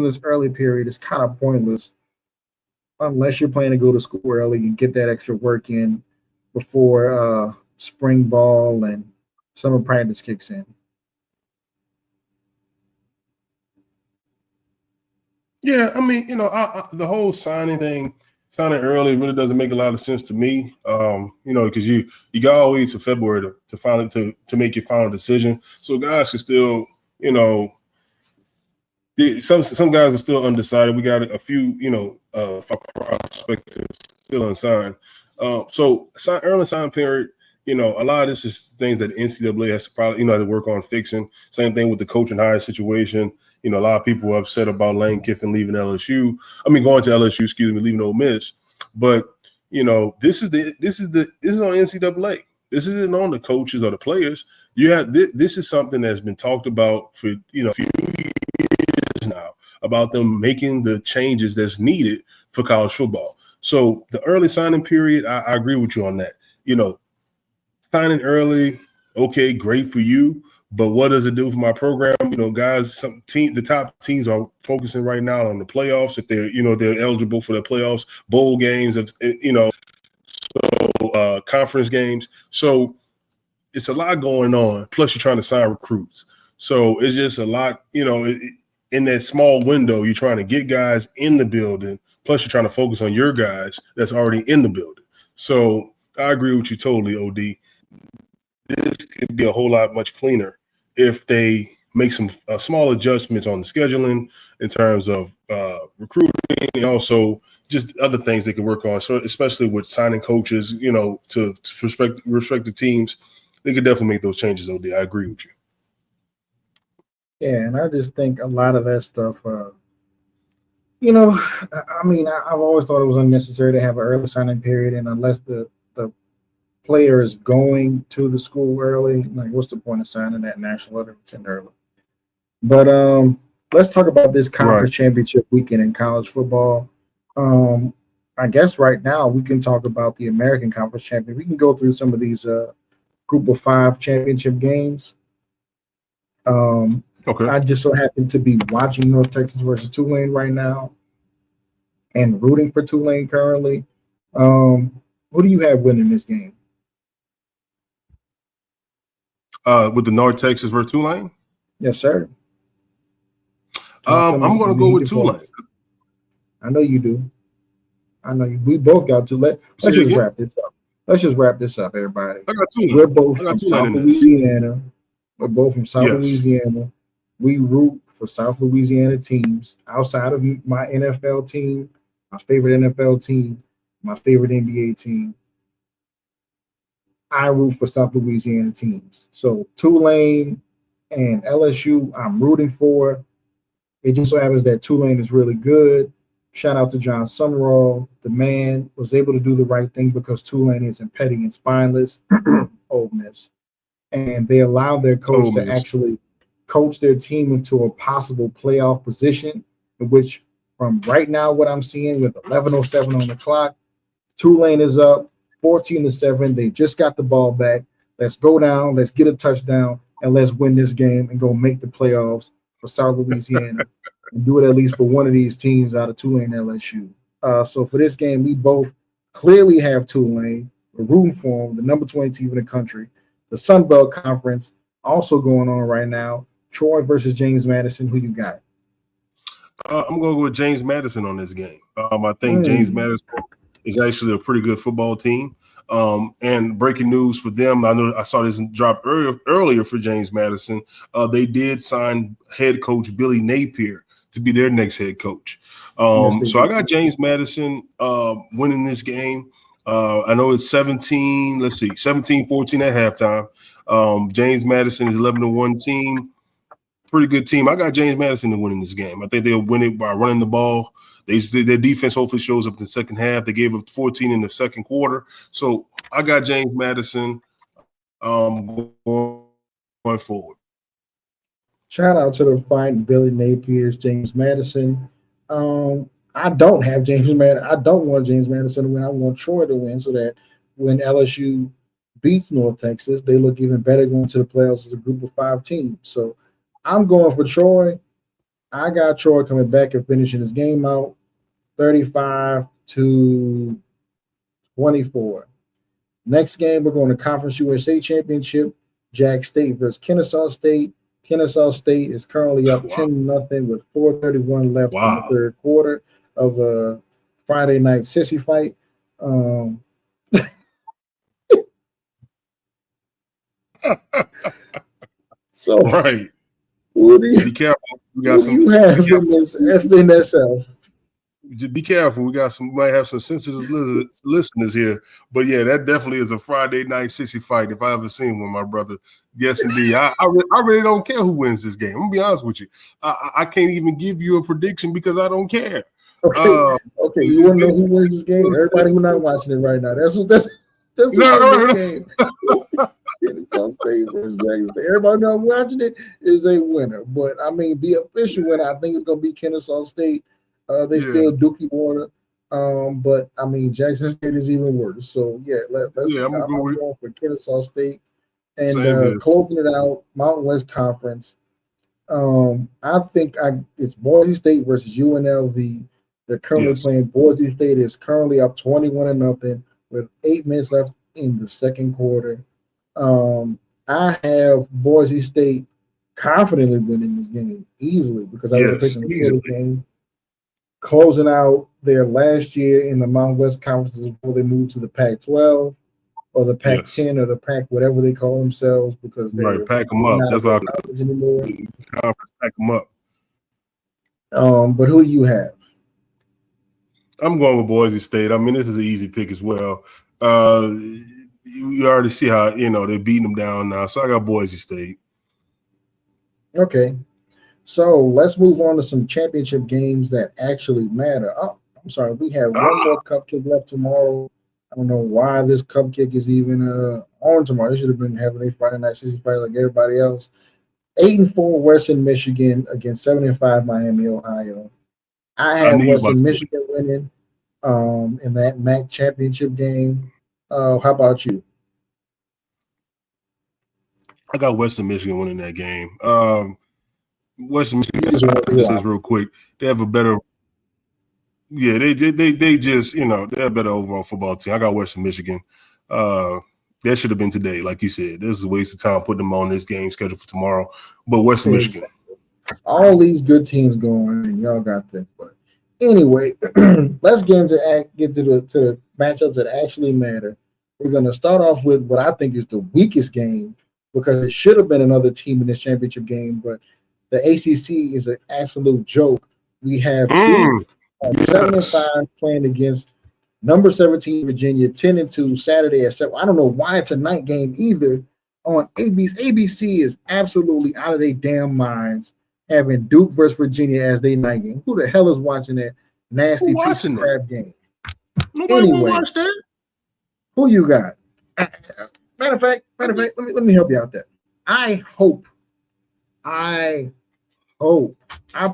this early period is kind of pointless unless you're planning to go to school early and get that extra work in before spring ball and summer practice kicks in.
Yeah, I mean, the whole signing early really doesn't make a lot of sense to me. Because you got all the way to February to finally to make your final decision, so guys can still, some guys are still undecided. We got a few, prospects still unsigned. Early sign period. A lot of this is things that the NCAA has to probably, have to work on fixing. Same thing with the coach and hire situation. A lot of people are upset about Lane Kiffin leaving LSU. I mean, going to LSU, leaving Ole Miss. But this is on NCAA. This isn't on the coaches or the players. You have this is something that's been talked about for a few years now about them making the changes that's needed for college football. So the early signing period, I agree with you on that. Signing early, okay, great for you. But what does it do for my program? Guys, the top teams are focusing right now on the playoffs. If they're eligible for the playoffs, bowl games, conference games. So it's a lot going on. Plus, you're trying to sign recruits. So it's just a lot. In that small window, you're trying to get guys in the building. Plus, you're trying to focus on your guys that's already in the building. So I agree with you totally, OD. This could be a whole lot much cleaner if they make some small adjustments on the scheduling in terms of recruiting and also just other things they can work on. So especially with signing coaches, to respective teams, they could definitely make those changes, OD. I agree with you.
Yeah, and I just think a lot of that stuff, I've always thought it was unnecessary to have an early signing period, and unless the player is going to the school early, like what's the point of signing that national letter early? But let's talk about this conference championship weekend in college football. I guess right now we can talk about the American Conference champion. We can go through some of these group of 5 championship games.
Okay.
I just so happen to be watching North Texas versus Tulane right now and rooting for Tulane currently. Who do you have winning this game?
With the North Texas versus Tulane?
Yes, sir.
I'm going to go with Tulane.
I know you do. I know you. We both got to. Let's just wrap this up. Let's just wrap this up, everybody.
I got Tulane.
We're both from South Louisiana. We're both from South Louisiana. We root for South Louisiana teams outside of my NFL team, my favorite NFL team, my favorite NBA team. I root for South Louisiana teams. So Tulane and LSU, I'm rooting for. It just so happens that Tulane is really good. Shout out to John Summerall. The man was able to do the right thing because Tulane isn't petty and spineless. Ole Miss. And they allowed their coach to actually coach their team into a possible playoff position, in which from right now, what I'm seeing with 11:07 on the clock, Tulane is up 14-7. They just got the ball back. Let's go down. Let's get a touchdown and let's win this game and go make the playoffs for South Louisiana and do it at least for one of these teams out of Tulane and LSU. So for this game, we both clearly have Tulane. We're rooting for them, the number 20 team in the country. The Sun Belt Conference also going on right now. Troy versus James Madison. Who you got?
I'm going to go with James Madison on this game. I think James Madison is actually a pretty good football team. And breaking news for them, I know I saw this drop earlier for James Madison. They did sign head coach Billy Napier to be their next head coach. So I got James Madison winning this game. I know it's 17-14 at halftime. James Madison is 11-1 team. Pretty good team. I got James Madison to win this game. I think they'll win it by running the ball. Their defense hopefully shows up in the second half. They gave up 14 in the second quarter. So I got James Madison going forward.
Shout out to the fight, Billy Napier's James Madison. I don't have James Madison. I don't want James Madison to win. I want Troy to win so that when LSU beats North Texas, they look even better going to the playoffs as a group of 5 team. So I'm going for Troy. I got Troy coming back and finishing this game out 35-24. Next game, we're going to Conference USA Championship. Jack State versus Kennesaw State. Kennesaw State is currently up 10-0 with 4:31 left in the third quarter of a Friday night sissy fight. So,
right.
What do you,
be careful. We
got some. You have in this FNSL.
Just be careful. We might have some sensitive listeners here, but yeah, that definitely is a Friday night sissy fight if I ever seen one, my brother. Yes, indeed. I really don't care who wins this game. I'm gonna be honest with you. I can't even give you a prediction because I don't care.
Okay, you want to know who wins this game? Everybody who's not watching it right now. That's this game. Kennesaw State versus Jackson State. Everybody not watching it is a winner, but I mean the official winner. I think it's gonna be Kennesaw State. They still Dookie Water, but I mean Jackson State is even worse. So let's. I'm going for Kennesaw State, and closing it out, Mountain West Conference. I think it's Boise State versus UNLV. They're currently playing. Boise State is currently up 21-0 with 8 minutes left in the second quarter. I have Boise State confidently winning this game easily because I was picking the game. Closing out their last year in the Mountain West Conference before they moved to the Pac-12 or the Pac-10 or the Pac whatever they call themselves because they're
pack them up. That's why
anymore.
Pack them up.
But who do you have?
I'm going with Boise State. I mean, this is an easy pick as well. You already see how they're beating them down now. So I got Boise State.
Okay. So let's move on to some championship games that actually matter. Oh, I'm sorry. We have one more cupcake left tomorrow. I don't know why this cupcake is even on tomorrow. They should have been having a Friday night season fight like everybody else. 8-4 Western Michigan against 7-5 Miami, Ohio. I have Western Michigan winning in that MAC championship game. How about you?
I got Western Michigan winning that game. Western Michigan, just says real quick, they have a better. Yeah, they just they have a better overall football team. I got Western Michigan. That should have been today, like you said. This is a waste of time putting them on this game scheduled for tomorrow. But Western Michigan.
All these good teams going, and y'all got this. But anyway, let's get to the matchups that actually matter. We're going to start off with what I think is the weakest game because it should have been another team in this championship game, but the ACC is an absolute joke. We have 7-5 playing against number 17 Virginia, 10-2 Saturday at 7. I don't know why it's a night game either on ABC. ABC is absolutely out of their damn minds having Duke versus Virginia as their night game. Who the hell is watching that nasty piece of crap game?
Nobody will watch that.
Who you got? Matter of fact, let me help you out there. I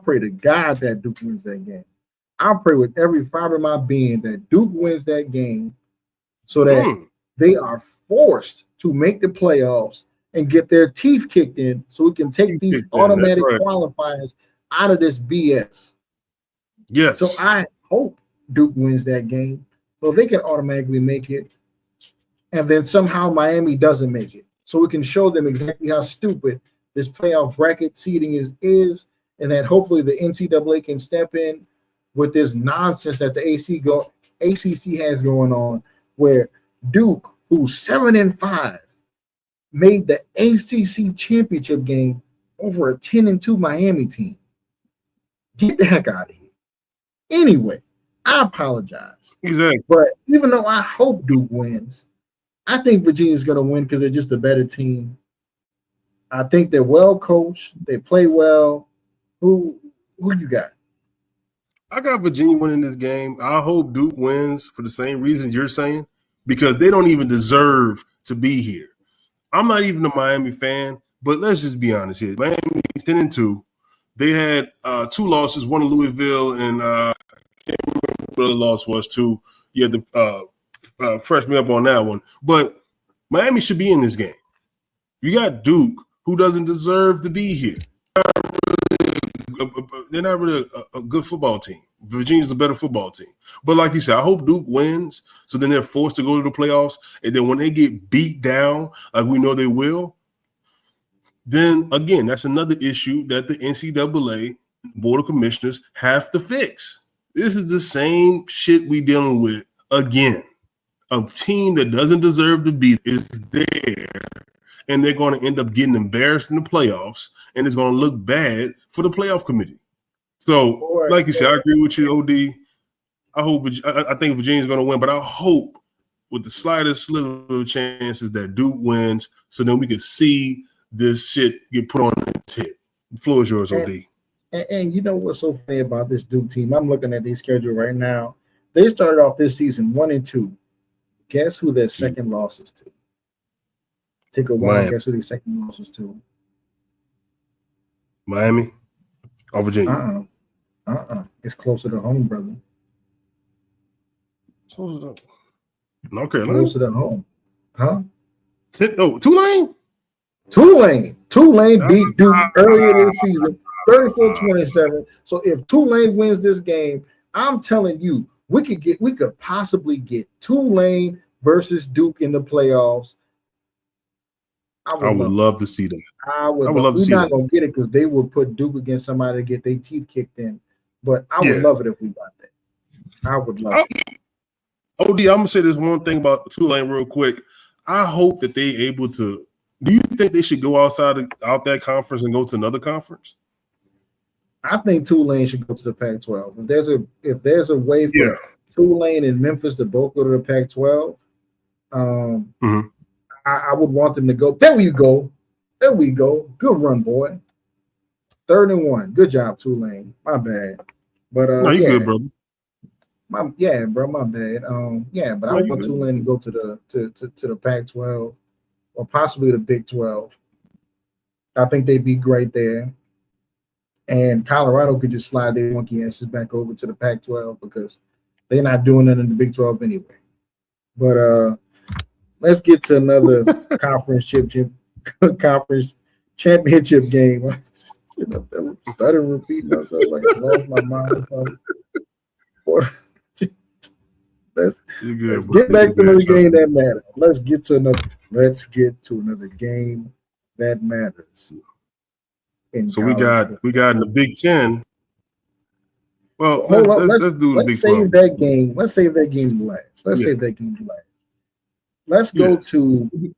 pray to God that Duke wins that game. I pray with every fiber of my being that Duke wins that game so that they are forced to make the playoffs and get their teeth kicked in so we can take these automatic qualifiers out of this BS.
Yes.
So I hope Duke wins that game so they can automatically make it. And then somehow Miami doesn't make it. So we can show them exactly how stupid this playoff bracket seeding is, and that hopefully the NCAA can step in with this nonsense that the ACC has going on, where Duke, who's 7-5, made the ACC championship game over a 10-2 Miami team. Get the heck out of here. Anyway, I apologize.
Exactly.
But even though I hope Duke wins, I think Virginia's going to win because they're just a better team. I think they're well coached. They play well. Who you got?
I got Virginia winning this game. I hope Duke wins for the same reason you're saying, because they don't even deserve to be here. I'm not even a Miami fan, but let's just be honest here. Miami is 10-2. They had 2 losses, one to Louisville, and I can't remember what the loss was too. You had to fresh me up on that one. But Miami should be in this game. You got Duke, who doesn't deserve to be here. They're not really a good football team. Virginia's a better football team. But like you said, I hope Duke wins, so then they're forced to go to the playoffs. And then when they get beat down, like we know they will, then again, that's another issue that the NCAA Board of Commissioners have to fix. This is the same shit we dealing with again. A team that doesn't deserve to be is there, and they're going to end up getting embarrassed in the playoffs, and it's going to look bad for the playoff committee. So, like you said, I agree with you, OD. I think Virginia's going to win, but I hope with the slightest sliver of chances that Duke wins, so then we can see this shit get put on its head. The floor is yours, OD.
And you know what's so funny about this Duke team? I'm looking at their schedule right now. They started off this season 1-2. Guess who their second loss is to? Take a while. Guess who their second loss is to?
Miami or Virginia?
It's closer to home, brother.
North Carolina.
Closer to home. Huh?
Tulane?
Tulane beat Duke earlier this season, 34-27. So if Tulane wins this game, I'm telling you, we could possibly get Tulane versus Duke in the playoffs.
I would love to see that.
I would love to see that. We're not gonna get it because they would put Duke against somebody to get their teeth kicked in. But I would love it if we got that. I would love it.
OD, I'm gonna say this one thing about Tulane real quick. I hope that they able to. Do you think they should go out that conference and go to another conference?
I think Tulane should go to the Pac-12. If there's a way for Tulane and Memphis to both go to the Pac-12, I would want them to go. There we go. Good run, boy. 3rd and 1. Good job, Tulane. My bad. But
no, you good, brother.
My bad. But I want Tulane to go to the Pac-12 or possibly the Big 12. I think they'd be great there. And Colorado could just slide their monkey asses back over to the Pac-12 because they're not doing it in the Big 12 anyway. But let's get to another conference championship game. I started repeating myself like I lost my mind. Let's get back to another game that matters. Let's get to another game that matters.
So we got in the Big Ten. Well, let's do the Big 12.
Let's save that game last. Let's go to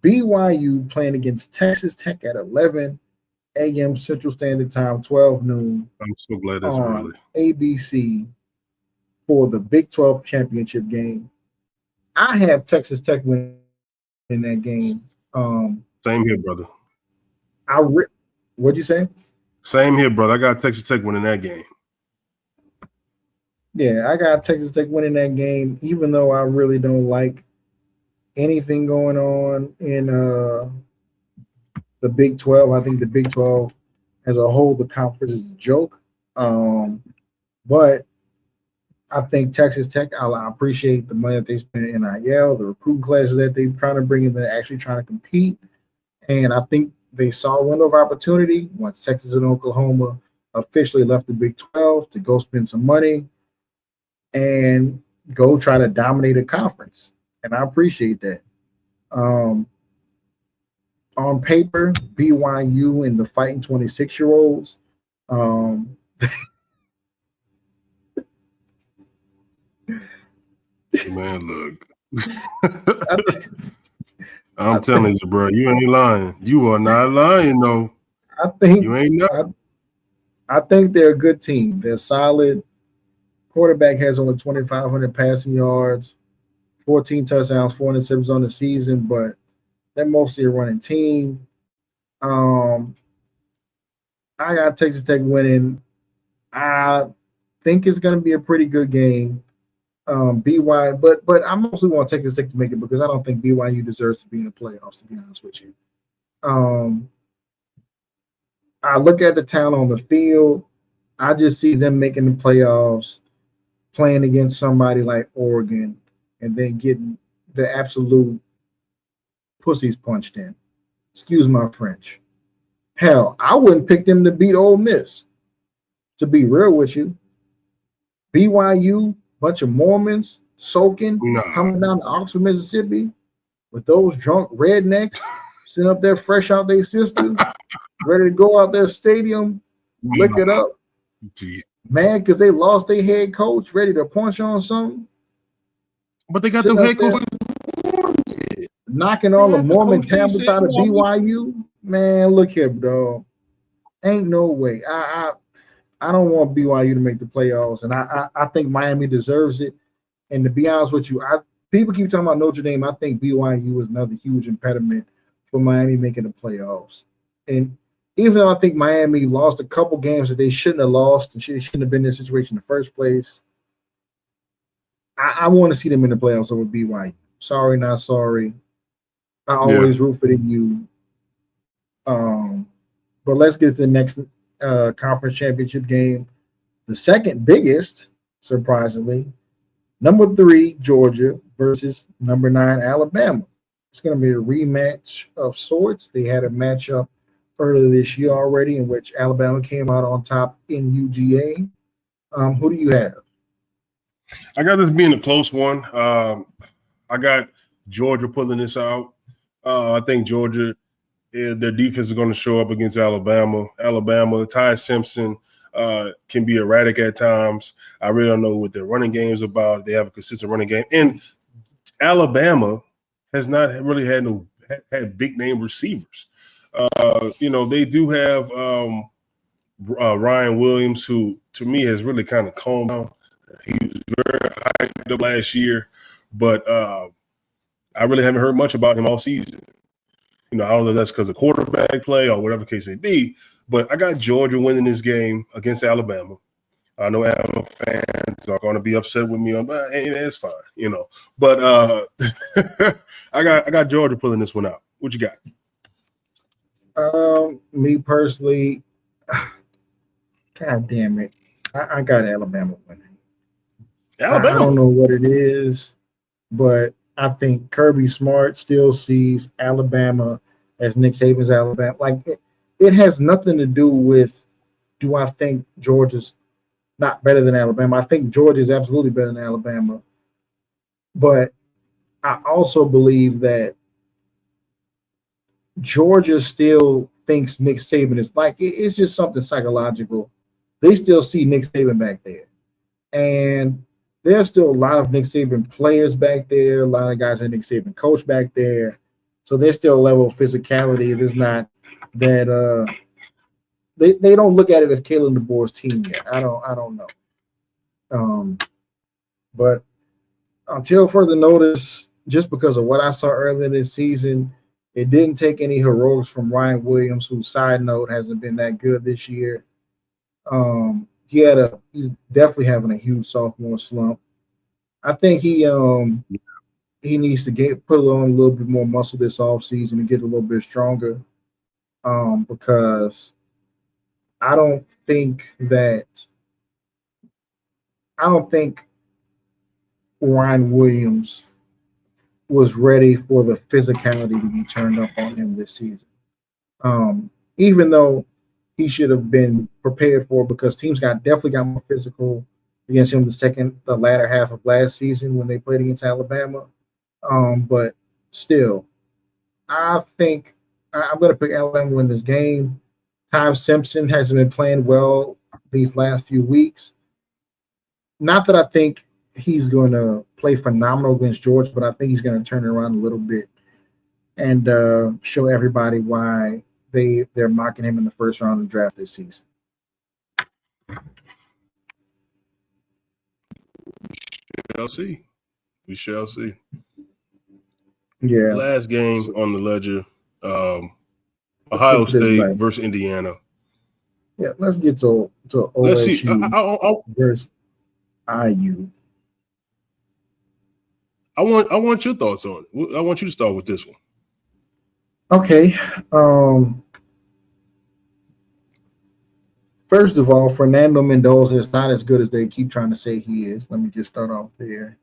BYU playing against Texas Tech at 11 a.m. Central Standard Time, 12 noon.
I'm so glad that's
on ABC for the Big 12 championship game. I have Texas Tech winning in that game.
Same here, brother.
What'd you say?
Same here, brother. I got Texas Tech winning that game.
Yeah, I got Texas Tech winning that game, even though I really don't like anything going on in the Big 12. I think the Big 12 as a whole, the conference is a joke. But I think Texas Tech, I appreciate the money that they spend in NIL, the recruiting classes that they're trying to bring in, they're actually trying to compete. And I think they saw a window of opportunity once Texas and Oklahoma officially left the Big 12 to go spend some money and go try to dominate a conference. And I appreciate that. On paper, BYU and the Fighting 26-year-olds,
man, look. I'm telling you, bro, you ain't lying. You are not lying, though.
I think
you ain't not.
I think they're a good team. They're solid. Quarterback has only 2,500 passing yards, 14 touchdowns, 4 interceptions on the season, but they're mostly a running team. I got Texas Tech winning. I think it's going to be a pretty good game. BYU, but I mostly want Texas Tech to make it because I don't think BYU deserves to be in the playoffs, to be honest with you. I look at the talent on the field. I just see them making the playoffs, playing against somebody like Oregon, and then getting the absolute pussies punched in. Excuse my French. Hell, I wouldn't pick them to beat Ole Miss. To be real with you, BYU, bunch of Mormons soaking,
Nah,
coming down to Oxford, Mississippi, with those drunk rednecks sitting up there fresh out their sisters, ready to go out their stadium, lick it up,
gee.
man, because they lost their head coach, ready to punch on something,
But they got the
sitting up
head coach.
there knocking
They
all the
got the
Mormon
coach they
tablets
said,
out of BYU. Man, look here, dog. Ain't no way. I don't want BYU to make the playoffs, and I think Miami deserves it. And to be honest with you, people keep talking about Notre Dame. I think BYU is another huge impediment for Miami making the playoffs. And even though I think Miami lost a couple games that they shouldn't have lost and shouldn't have been in this situation in the first place, I want to see them in the playoffs over BYU. Sorry, not sorry. I always root for the U. But let's get to the next conference championship game. The second biggest, surprisingly, number 3 Georgia versus number 9 Alabama. It's going to be a rematch of sorts. They had a matchup earlier this year already in which Alabama came out on top in UGA. Who do you have?
I got this being a close one. I got Georgia pulling this out. I think Georgia, their defense is going to show up against Alabama. Ty Simpson can be erratic at times. I really don't know what their running game is about. They have a consistent running game. And Alabama has not really had big name receivers. They do have Ryan Williams, who to me has really kind of calmed down. He was very hyped up last year, but I really haven't heard much about him all season. I don't know if that's because of quarterback play or whatever the case may be, but I got Georgia winning this game against Alabama. I know Alabama fans are going to be upset with me on that, and it's fine, But I got Georgia pulling this one out. What you got?
Me personally, God damn it, I got Alabama winning.
Alabama.
I don't know what it is, but I think Kirby Smart still sees Alabama as Nick Saban's Alabama. Like it has nothing to do with do I think Georgia's not better than Alabama. I think Georgia is absolutely better than Alabama. But I also believe that Georgia still thinks Nick Saban is like it's just something psychological. They still see Nick Saban back there. And there's still a lot of Nick Saban players back there, a lot of guys that Nick Saban coach back there. So there's still a level of physicality. There's not that they don't look at it as Kalen DeBoer's team yet. I don't know. But until further notice, just because of what I saw earlier this season, it didn't take any heroics from Ryan Williams, whose side note hasn't been that good this year. He's definitely having a huge sophomore slump. I think he needs to put on a little bit more muscle this offseason and get a little bit stronger. Because I don't think Ryan Williams was ready for the physicality to be turned up on him this season. Even though he should have been prepared for it because teams definitely got more physical against him the latter half of last season when they played against Alabama. But still, I think I'm going to pick Alabama to win this game. Ty Simpson hasn't been playing well these last few weeks. Not that I think he's going to play phenomenal against Georgia, but I think he's going to turn it around a little bit and show everybody why they're mocking him in the first round of the draft this season.
We shall see.
Yeah.
Last game on the ledger, Ohio State versus Indiana.
Yeah, let's get to OSU
Let's see.
versus IU.
I want your thoughts on it. I want you to start with this one.
Okay. First of all, Fernando Mendoza is not as good as they keep trying to say he is. Let me just start off there.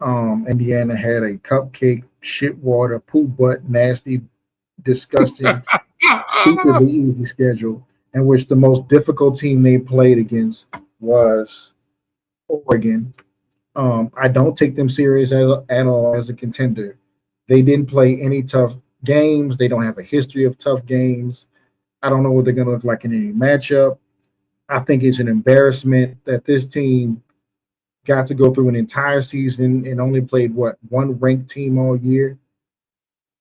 Indiana had a cupcake, shit water, poop butt, nasty, disgusting, stupidly easy schedule, in which the most difficult team they played against was Oregon. I don't take them serious at all as a contender. They didn't play any tough games. They don't have a history of tough games. I don't know what they're going to look like in any matchup. I think it's an embarrassment that this team got to go through an entire season and only played what one ranked team all year.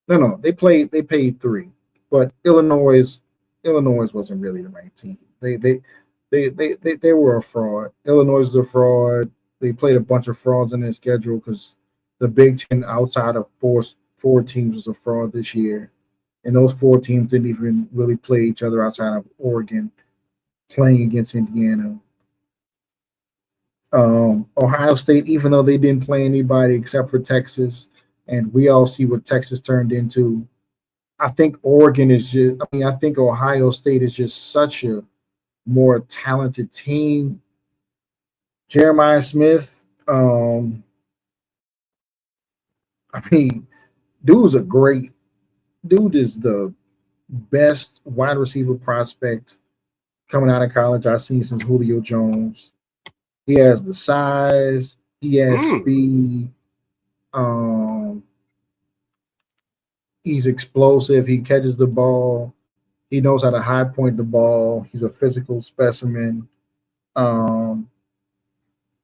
No, they played three, but Illinois wasn't really the ranked team. They were a fraud. Illinois is a fraud. They played a bunch of frauds in their schedule because the Big Ten outside of four teams was a fraud this year, and those four teams didn't even really play each other outside of Oregon playing against Indiana. Ohio State, even though they didn't play anybody except for Texas, and we all see what Texas turned into. I think Oregon is just. I mean, I think Ohio State is just such a more talented team. Jeremiah Smith. I mean, dude's a great dude. Is the best wide receiver prospect coming out of college I've seen since Julio Jones. He has the size. He has speed. Um, he's explosive. He catches the ball. He knows how to high point the ball. He's a physical specimen. Um,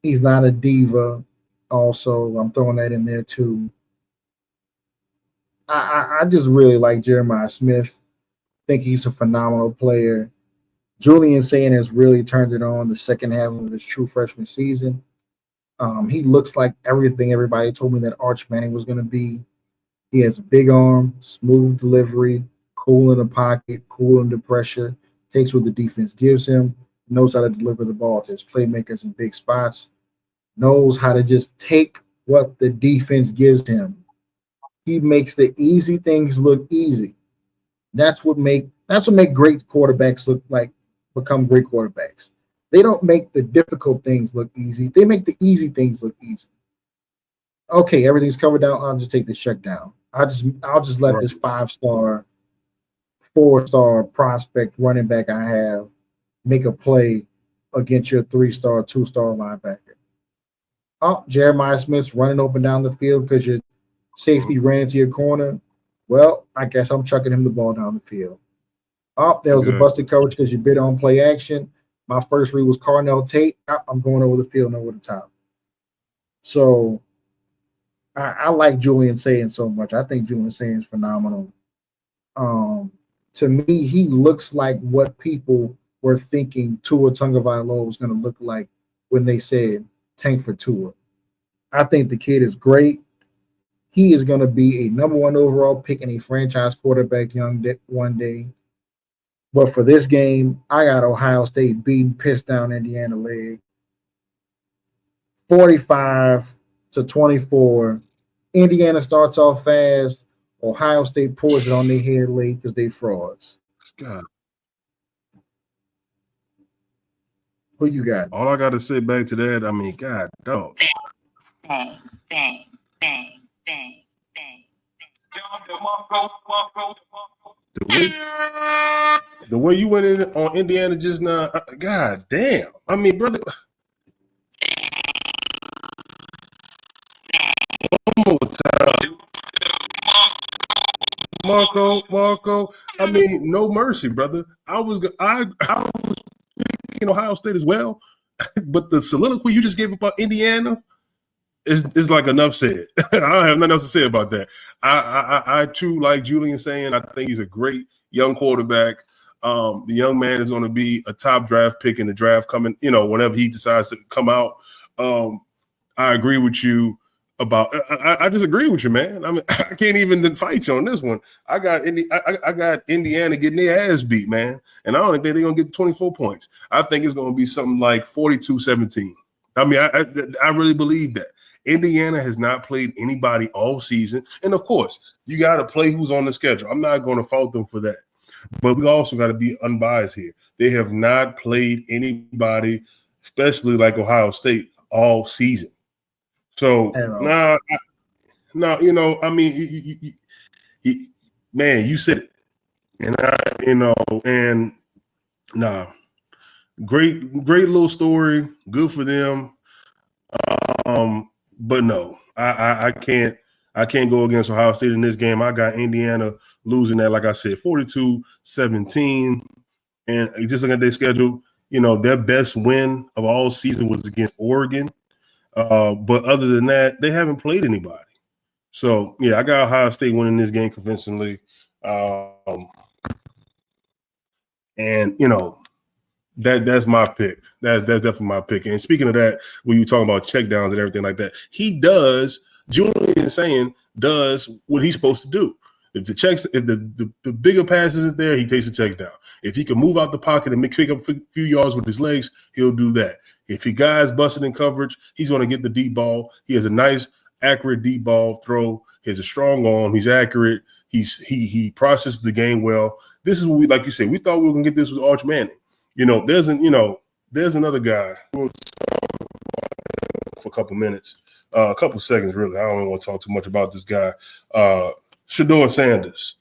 he's not a diva. Also, I'm throwing that in there too. I just really like Jeremiah Smith. Think he's a phenomenal player. Julian Saying has really turned it on the second half of his true freshman season. He looks like everything everybody told me that Arch Manning was going to be. He has a big arm, smooth delivery, cool in the pocket, cool under pressure, takes what the defense gives him, knows how to deliver the ball to his playmakers in big spots, knows how to just take what the defense gives him. He makes the easy things look easy. That's what make great quarterbacks look like become great quarterbacks. They don't make the difficult things look easy. They make the easy things look easy. Okay, everything's covered down. I'll just take this check down. I'll just let
Right.
this 5 star, 4 star prospect running back I have make a play against your 3 star, 2 star linebacker. Oh, Jeremiah Smith's running open down the field because your
Mhm.
safety ran into your corner. Well, I guess I'm chucking him the ball down the field. Oh, there was a
Exactly.
busted coverage because you bid on play action. My first read was Carnell Tate. I'm going over the field and over the top. So I like Julian saying so much. I think Julian saying is phenomenal. Um, to me, he looks like what people were thinking Tua Tagovailoa was going to look like when they said tank for Tua. I think the kid is great. He is going to be a number one overall pick and a franchise quarterback one day. But for this game, I got Ohio State beating piss down Indiana leg 45-24. Indiana starts off fast. Ohio State pours it on their head late because they frauds.
God,
Who you got?
all I got to say back to that, I mean, God, dog.
Bang, bang, bang, bang, bang.
The way, the way you went in on Indiana just now, God damn. I mean, brother, one more time. Marco. I mean, no mercy, brother. I was in Ohio State as well, but the soliloquy you just gave about Indiana is like enough said. I don't have nothing else to say about that. I too like Julian saying. I think he's a great young quarterback. The young man is going to be a top draft pick in the draft coming. Whenever he decides to come out. I agree with you about. I just agree with you, man. I mean, I can't even fight you on this one. I got Indiana getting their ass beat, man, and I don't think they're gonna get 24 points. I think it's gonna be something like 42-17. I mean, I really believe that. Indiana has not played anybody all season, and of course, you got to play who's on the schedule. I'm not going to fault them for that, but we also got to be unbiased here. They have not played anybody, especially like Ohio State, all season. So
At all.
I mean, man, you said it, and nah, great little story, good for them. But no, I can't go against Ohio State in this game. I got Indiana losing that, like I said, 42-17. And just looking at their schedule, their best win of all season was against Oregon. But other than that, they haven't played anybody. So, yeah, I got Ohio State winning this game convincingly. And, that's my pick. That's definitely my pick. And speaking of that, when you talking about checkdowns and everything like that, Julian saying does what he's supposed to do. If the bigger pass isn't there, he takes the check down. If he can move out the pocket and pick up a few yards with his legs, he'll do that. If he guys busting in coverage, he's going to get the deep ball. He has a nice, accurate deep ball throw. He has a strong arm. He's accurate. He processes the game well. This is what like you said, we thought we were going to get this with Arch Manning. There's another guy for a couple minutes, a couple seconds, really. I don't even want to talk too much about this guy. Shedeur Sanders,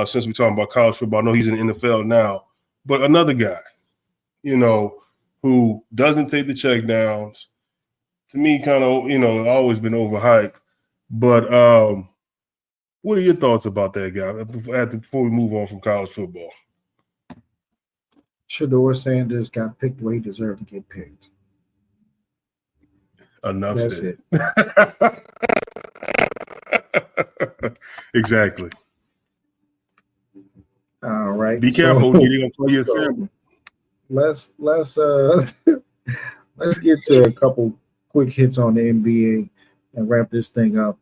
since we're talking about college football, I know he's in the NFL now, but another guy, who doesn't take the checkdowns, to me, kind of, always been overhyped. But what are your thoughts about that guy before we move on from college football?
Shedeur Sanders got picked where he deserved to get picked.
Enough
That's
said.
it.
Exactly.
All right.
Be careful. You're gonna play your sample.
Let's let's get to a couple quick hits on the NBA and wrap this thing up.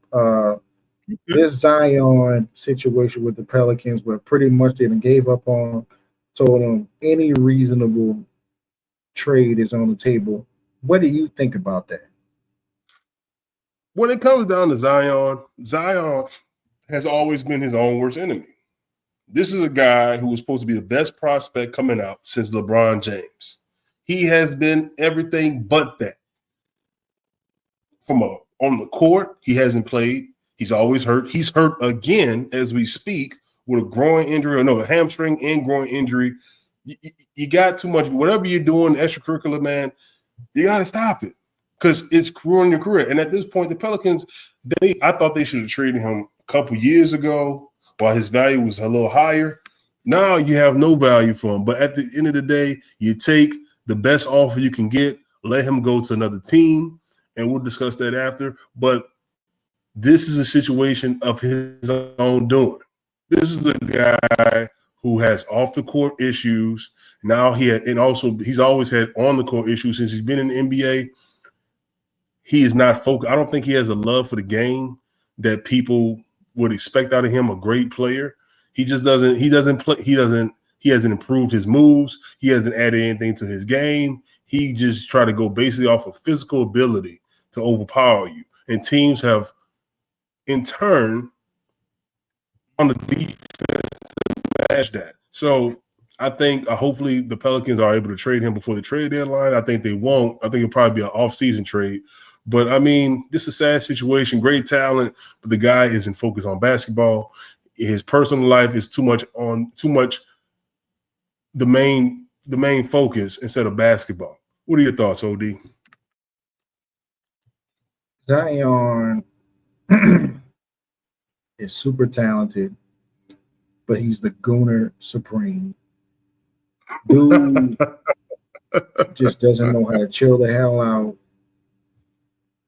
This Zion situation with the Pelicans, where pretty much they gave up on, told them any reasonable trade is on the table. What do you think about that?
When it comes down to Zion has always been his own worst enemy. This is a guy who was supposed to be the best prospect coming out since LeBron James. He has been everything but that. On the court, he hasn't played. He's always hurt. He's hurt again as we speak with a groin injury, a hamstring and groin injury. You got too much. Whatever you're doing, extracurricular, man, you got to stop it because it's ruining your career. And at this point, the Pelicans, I thought they should have traded him a couple years ago while his value was a little higher. Now you have no value for him. But at the end of the day, you take the best offer you can get, let him go to another team, and we'll discuss that after. But this is a situation of his own doing. This is a guy who has off the court issues. Now he's always had on the court issues since he's been in the NBA. He is not focused. I don't think he has a love for the game that people would expect out of him, a great player. He just doesn't. He doesn't play. He hasn't improved his moves. He hasn't added anything to his game. He just tried to go basically off of physical ability to overpower you. And teams have, in turn, on the defense to match that. So I think hopefully the Pelicans are able to trade him before the trade deadline. I think they won't. I think it'll probably be an off-season trade. But, I mean, this is a sad situation, great talent, but the guy isn't focused on basketball. His personal life is too much the main focus instead of basketball. What are your thoughts, OD?
Zion is super talented, but he's the gooner supreme. Dude just doesn't know how to chill the hell out,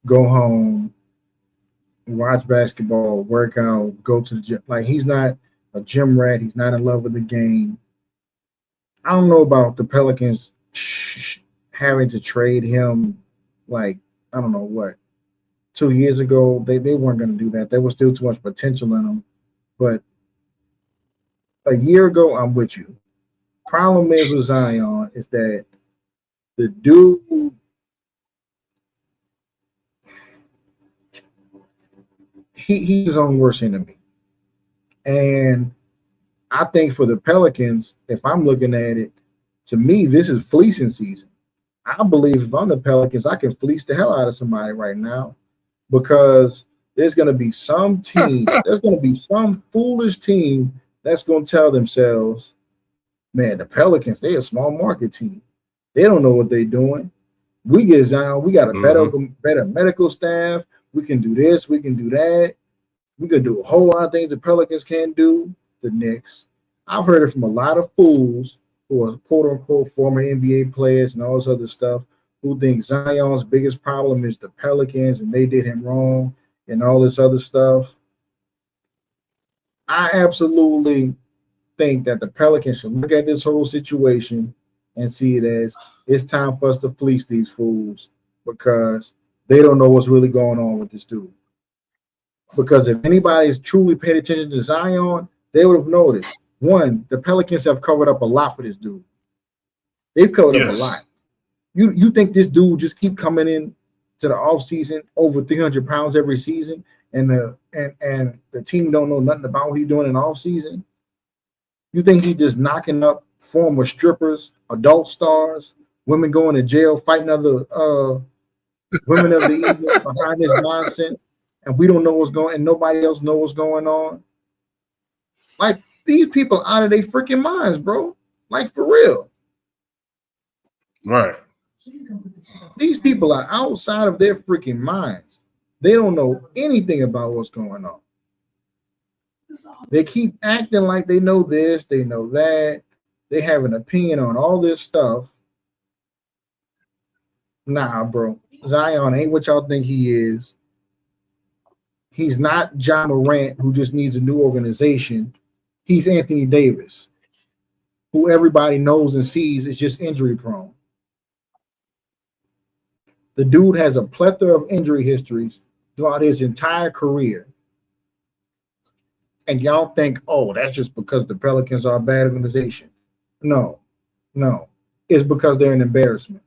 go home, watch basketball, work out, go to the gym. Like, he's not a gym rat. He's not in love with the game. I don't know about the Pelicans having to trade him, like, I don't know what. 2 years ago, they weren't going to do that. There was still too much potential in him. But a year ago, I'm with you. Problem is with Zion is that the dude he's his own worst enemy. And I think for the Pelicans, if I'm looking at it, to me, this is fleecing season. I believe if I'm the Pelicans, I can fleece the hell out of somebody right now. because there's going to be some team, there's going to be some foolish team that's going to tell themselves, man, the Pelicans, they're a small market team. They don't know what they're doing. We get Zion, we got a better medical staff. We can do this, we can do that. We could do a whole lot of things the Pelicans can't do. The Knicks. I've heard it from a lot of fools who are quote unquote former NBA players and all this other stuff who think Zion's biggest problem is the Pelicans and they did him wrong and all this other stuff. I absolutely think that the Pelicans should look at this whole situation and see it as it's time for us to fleece these fools because they don't know what's really going on with this dude. Because if anybody's truly paid attention to Zion, they would have noticed. One, the Pelicans have covered up a lot for this dude. They've covered up a lot. You think this dude just keep coming in to the offseason over 300 pounds every season, and the team don't know nothing about what he's doing in the offseason? You think he's just knocking up former strippers, adult stars, women going to jail, fighting other women of the evening behind this nonsense, and we don't know what's going, and nobody else knows what's going on? Like, these people out of their freaking minds, bro. Like, for real.
Right.
These people are outside of their freaking minds. They don't know anything about what's going on. They keep acting like they know this, they know that. They have an opinion on all this stuff. Nah, bro. Zion ain't what y'all think he is. He's not John Morant, who just needs a new organization. He's Anthony Davis, who everybody knows and sees is just injury prone. The dude has a plethora of injury histories throughout his entire career. And y'all think, oh, that's just because the Pelicans are a bad organization. No. It's because they're an embarrassment.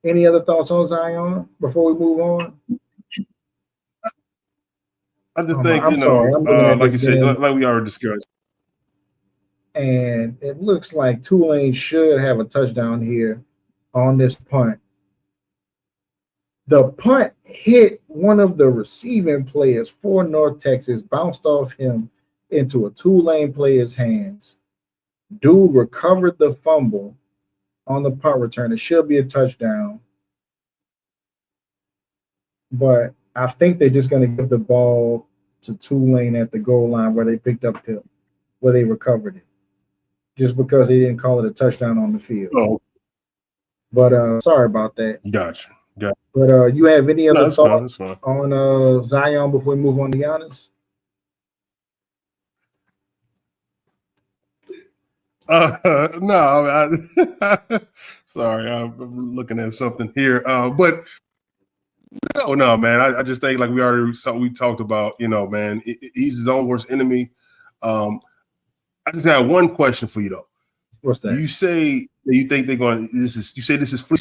Any other thoughts on Zion before we move on?
I just think, like you said, like we already discussed.
And it looks like Tulane should have a touchdown here on this punt. The punt hit one of the receiving players for North Texas, bounced off him into a Tulane player's hands. Dude recovered the fumble on the punt return. It should be a touchdown. But I think they're just going to give the ball to Tulane at the goal line where they picked up where they recovered it. Just because they didn't call it a touchdown on the field.
Oh.
But sorry about that.
Gotcha.
But you have any other thoughts
fine.
on Zion before we move on to Giannis?
No, sorry, I'm looking at something here. But no, man. I just think, like we talked about, man, he's his own worst enemy. I just got one question for you though.
What's that?
You say you think they're going. You say this is free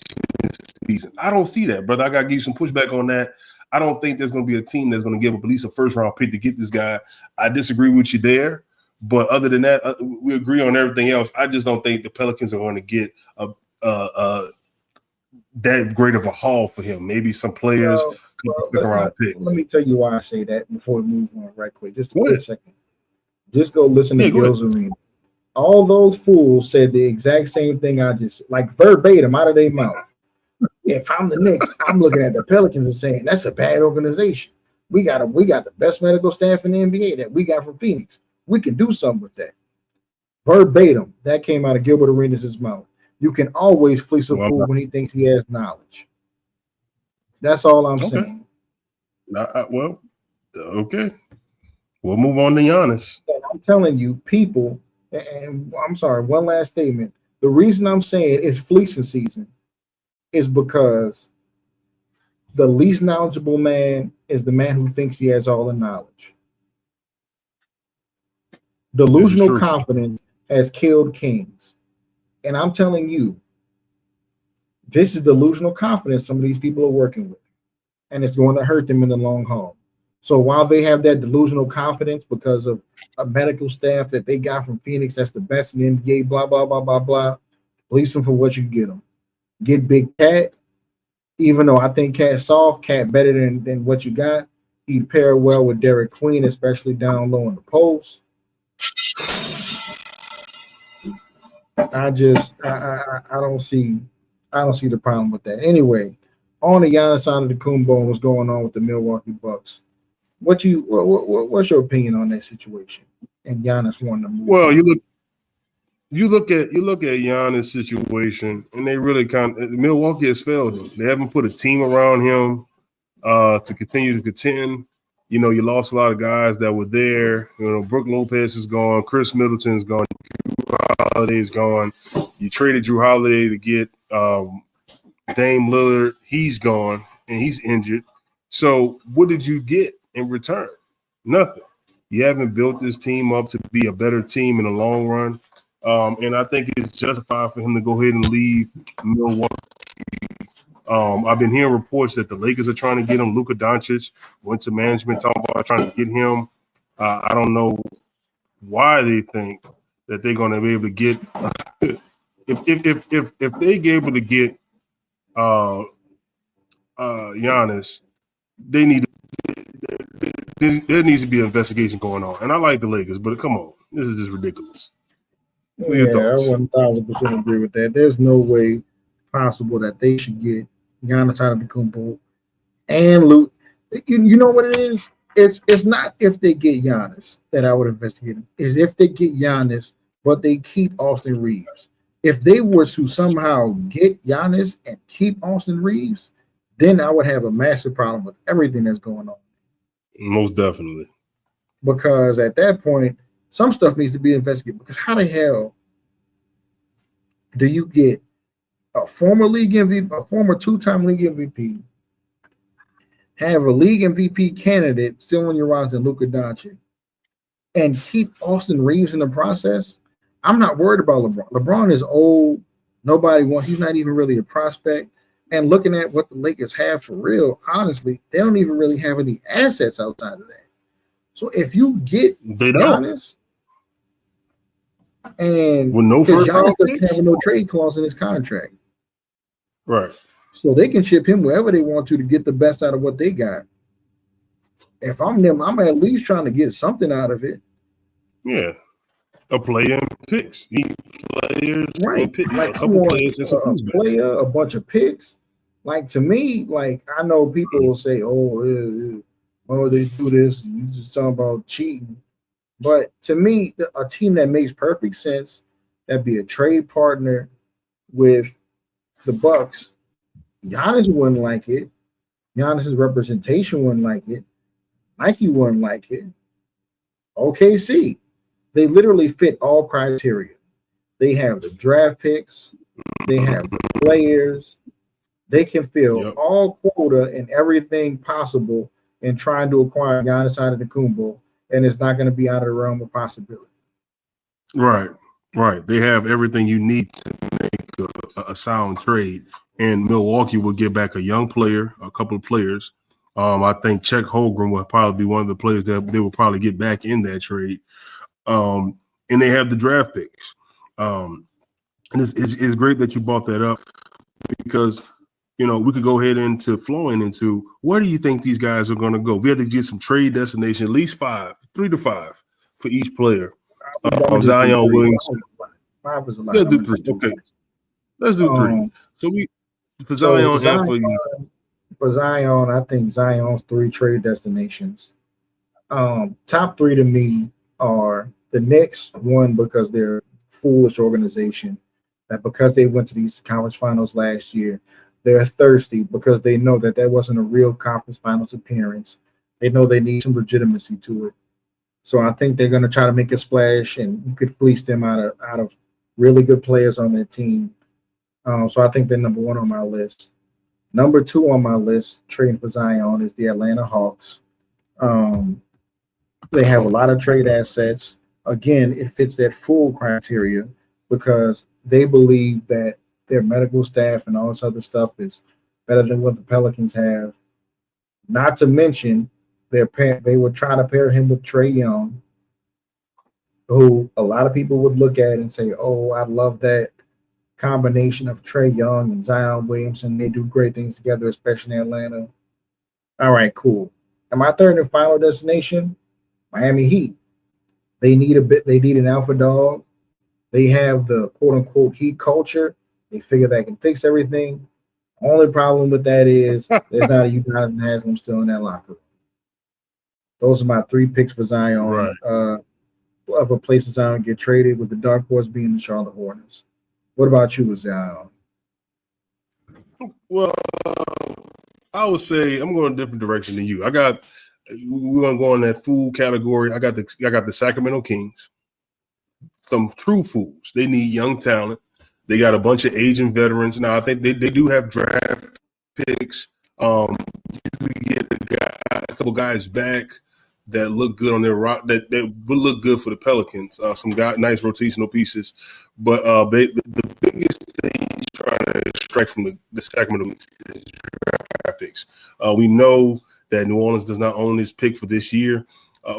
season. I don't see that, brother. I got to give you some pushback on that. I don't think there's going to be a team that's going to give up at least a first round pick to get this guy. I disagree with you there. But other than that, we agree on everything else. I just don't think the Pelicans are going to get that great of a haul for him. Maybe some players around pick.
Let me tell you why I say that before we move on right quick. Just a quick second. Just go listen to Gil's Arena. All those fools said the exact same thing I just, like verbatim out of their mouth. If I'm the Knicks, I'm looking at the Pelicans and saying that's a bad organization. We got the best medical staff in the NBA that we got from Phoenix. We can do something with that. Verbatim, that came out of Gilbert Arenas' mouth. You can always fleece a fool when he thinks he has knowledge. That's all I'm saying.
Okay. We'll move on to Giannis.
And I'm telling you, people, and I'm sorry, one last statement. The reason I'm saying it's fleecing season is because the least knowledgeable man is the man who thinks he has all the knowledge. Delusional confidence has killed kings. And I'm telling you, this is delusional confidence some of these people are working with. And it's going to hurt them in the long haul. So while they have that delusional confidence because of a medical staff that they got from Phoenix that's the best in the NBA, blah, blah, blah, blah, blah, release them for what you get them. Get Big Cat. Even though I think Cat better than what you got, he'd pair well with Derek Queen, especially down low in the post. I don't see the problem with that. Anyway, on the Giannis side of the Kumbo and what's going on with the Milwaukee Bucks. What's your opinion on that situation? And Giannis won the move.
Well, you look at Giannis' situation, and they really Milwaukee has failed him. They haven't put a team around him to continue to contend. You know, you lost a lot of guys that were there. You know, Brook Lopez is gone, Chris Middleton's gone, Drew Holiday's gone. You traded Drew Holiday to get Dame Lillard. He's gone and he's injured. So what did you get in return? Nothing. You haven't built this team up to be a better team in the long run. And I think it's justified for him to go ahead and leave Milwaukee. I've been hearing reports that the Lakers are trying to get him. Luka Doncic went to management talking about trying to get him. I don't know why they think that they're going to be able to get if they get able to get Giannis, there needs to be an investigation going on. And I like the Lakers, but come on, this is just ridiculous.
Yeah, I 1,000% agree with that. There's no way possible that they should get Giannis Antetokounmpo and Luke. You know what it is? It's not if they get Giannis that I would investigate him. Is if they get Giannis, but they keep Austin Reeves. If they were to somehow get Giannis and keep Austin Reeves, then I would have a massive problem with everything that's going on.
Most definitely.
Because at that point, some stuff needs to be investigated. Because how the hell do you get a former league MVP, a former two-time league MVP, have a league MVP candidate still on your roster, Luka Doncic, and keep Austin Reeves in the process? I'm not worried about LeBron. LeBron is old. Nobody wants. He's not even really a prospect. And looking at what the Lakers have for real, honestly, they don't even really have any assets outside of that. So if you get Giannis, and
with no first
Giannis doesn't have no trade clause in his contract,
right?
So they can ship him wherever they want to get the best out of what they got. If I'm them, I'm at least trying to get something out of it.
Yeah, a player and picks, players,
right?
And pick,
like
a couple players, and
a player, a bunch of picks. Like to me, like I know people will say, "Oh, they do this." You just talking about cheating, but to me, a team that makes perfect sense, that'd be a trade partner with the Bucks. Giannis wouldn't like it. Giannis's representation wouldn't like it. Nike wouldn't like it. OKC, they literally fit all criteria. They have the draft picks. They have the players. They can fill all quota and everything possible in trying to acquire Giannis Antetokounmpo, and it's not going to be out of the realm of possibility.
Right. They have everything you need to make a sound trade. And Milwaukee will get back a young player, a couple of players. I think Chet Holmgren will probably be one of the players that they will probably get back in that trade. And they have the draft picks. And it's great that you brought that up because, you know, we could go ahead into flowing into where do you think these guys are going to go? We have to get some trade destination, at least 3 to 5 for each player. Zion Williamson.
5 is a lot.
Let's do 3. Okay. Let's do 3. So for
Zion, I think Zion's 3 trade destinations. Top 3 to me are the Knicks, one because they're a foolish organization, that because they went to these conference finals last year, they're thirsty because they know that wasn't a real conference finals appearance. They know they need some legitimacy to it. So I think they're going to try to make a splash, and you could fleece them out of really good players on their team. So I think they're number 1 on my list. Number 2 on my list, trading for Zion, is the Atlanta Hawks. They have a lot of trade assets. Again, it fits that full criteria because they believe that their medical staff and all this other stuff is better than what the Pelicans have. Not to mention, they would try to pair him with Trae Young, who a lot of people would look at and say, "Oh, I love that combination of Trey Young and Zion Williamson. They do great things together, especially in Atlanta. All right, cool. And my third and final destination, Miami Heat. They need a bit. They need an alpha dog. They have the quote unquote Heat culture. They figure that can fix everything. Only problem with that is there's not a Udonis Haslam still in that locker room. Those are my three picks for Zion.
Right.
Of a place that Zion get traded, with the dark horse being the Charlotte Hornets. What about you, Zion?
Well, I would say I'm going a different direction than you. We're gonna go in that fool category. I got the Sacramento Kings. Some true fools. They need young talent. They got a bunch of aging veterans. Now I think they do have draft picks. You get a couple guys back that look good on their rock. That would look good for the Pelicans. Some nice rotational pieces. But the biggest thing he's trying to extract from the Sacramento is draft picks. We know that New Orleans does not own this pick for this year.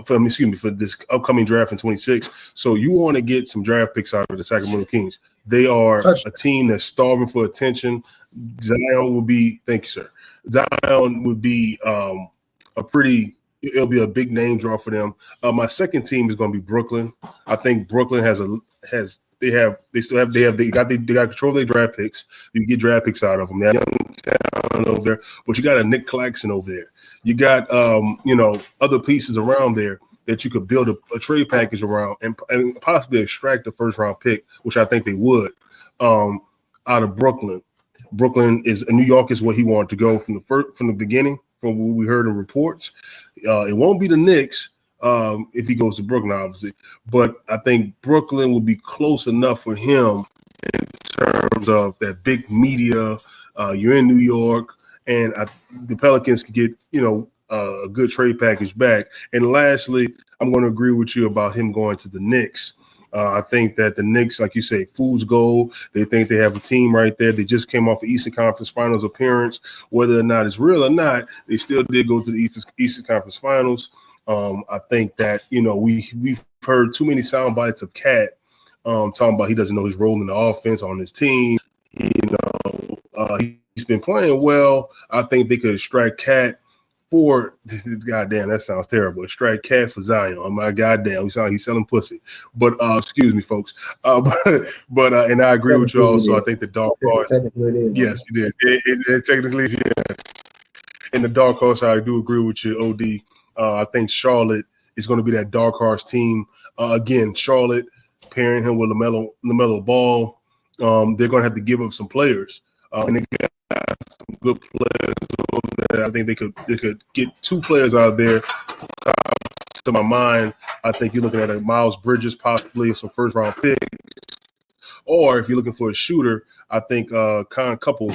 For this upcoming draft in 26. So you want to get some draft picks out of the Sacramento Kings. They are a team that's starving for attention. Zion will be, thank you, sir. Zion would be it'll be a big name draw for them. My second team is going to be Brooklyn. I think Brooklyn they got control of their draft picks. You can get draft picks out of them. They have young talent over there, but you got a Nick Claxton over there. You got other pieces around there that you could build a trade package around and possibly extract a first round pick, which I think they would, out of Brooklyn. New York is where he wanted to go from the beginning, from what we heard in reports. It won't be the Knicks if he goes to Brooklyn, obviously, but I think Brooklyn will be close enough for him in terms of that big media. You're in New York. And the Pelicans could get, a good trade package back. And lastly, I'm going to agree with you about him going to the Knicks. I think that the Knicks, like you say, fool's gold. They think they have a team right there. They just came off the Eastern Conference Finals appearance. Whether or not it's real or not, they still did go to the Eastern Conference Finals. I think that, we've heard too many sound bites of Cat talking about he doesn't know his role in the offense on his team. He's been playing well. I think they could extract Cat for goddamn. That sounds terrible. Extract Cat for Zion. Oh my goddamn, he's selling pussy. But excuse me, folks. But and I agree with you also. I think the dark horse. Yes, it is. It technically, yes. In the dark horse, I do agree with you, OD. I think Charlotte is going to be that dark horse team again. Charlotte pairing him with LaMelo Ball. They're going to have to give up some players. And they got some good players over there. I think they could get two players out there. To my mind, I think you're looking at a Miles Bridges, possibly some first round picks. Or if you're looking for a shooter, I think Con Couple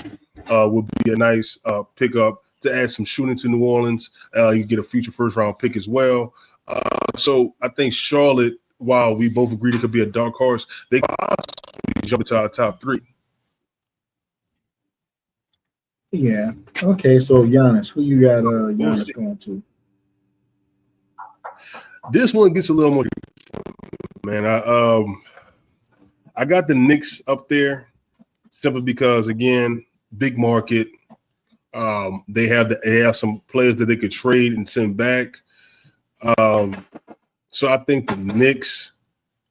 would be a nice pickup to add some shooting to New Orleans. You get a future first round pick as well. So I think Charlotte, while we both agree it could be a dark horse, they could possibly jump into our top three.
Yeah. Okay. So Giannis, who you got? Giannis going to?
This one gets a little more, man. I got the Knicks up there simply because, again, big market. They have some players that they could trade and send back. So I think the Knicks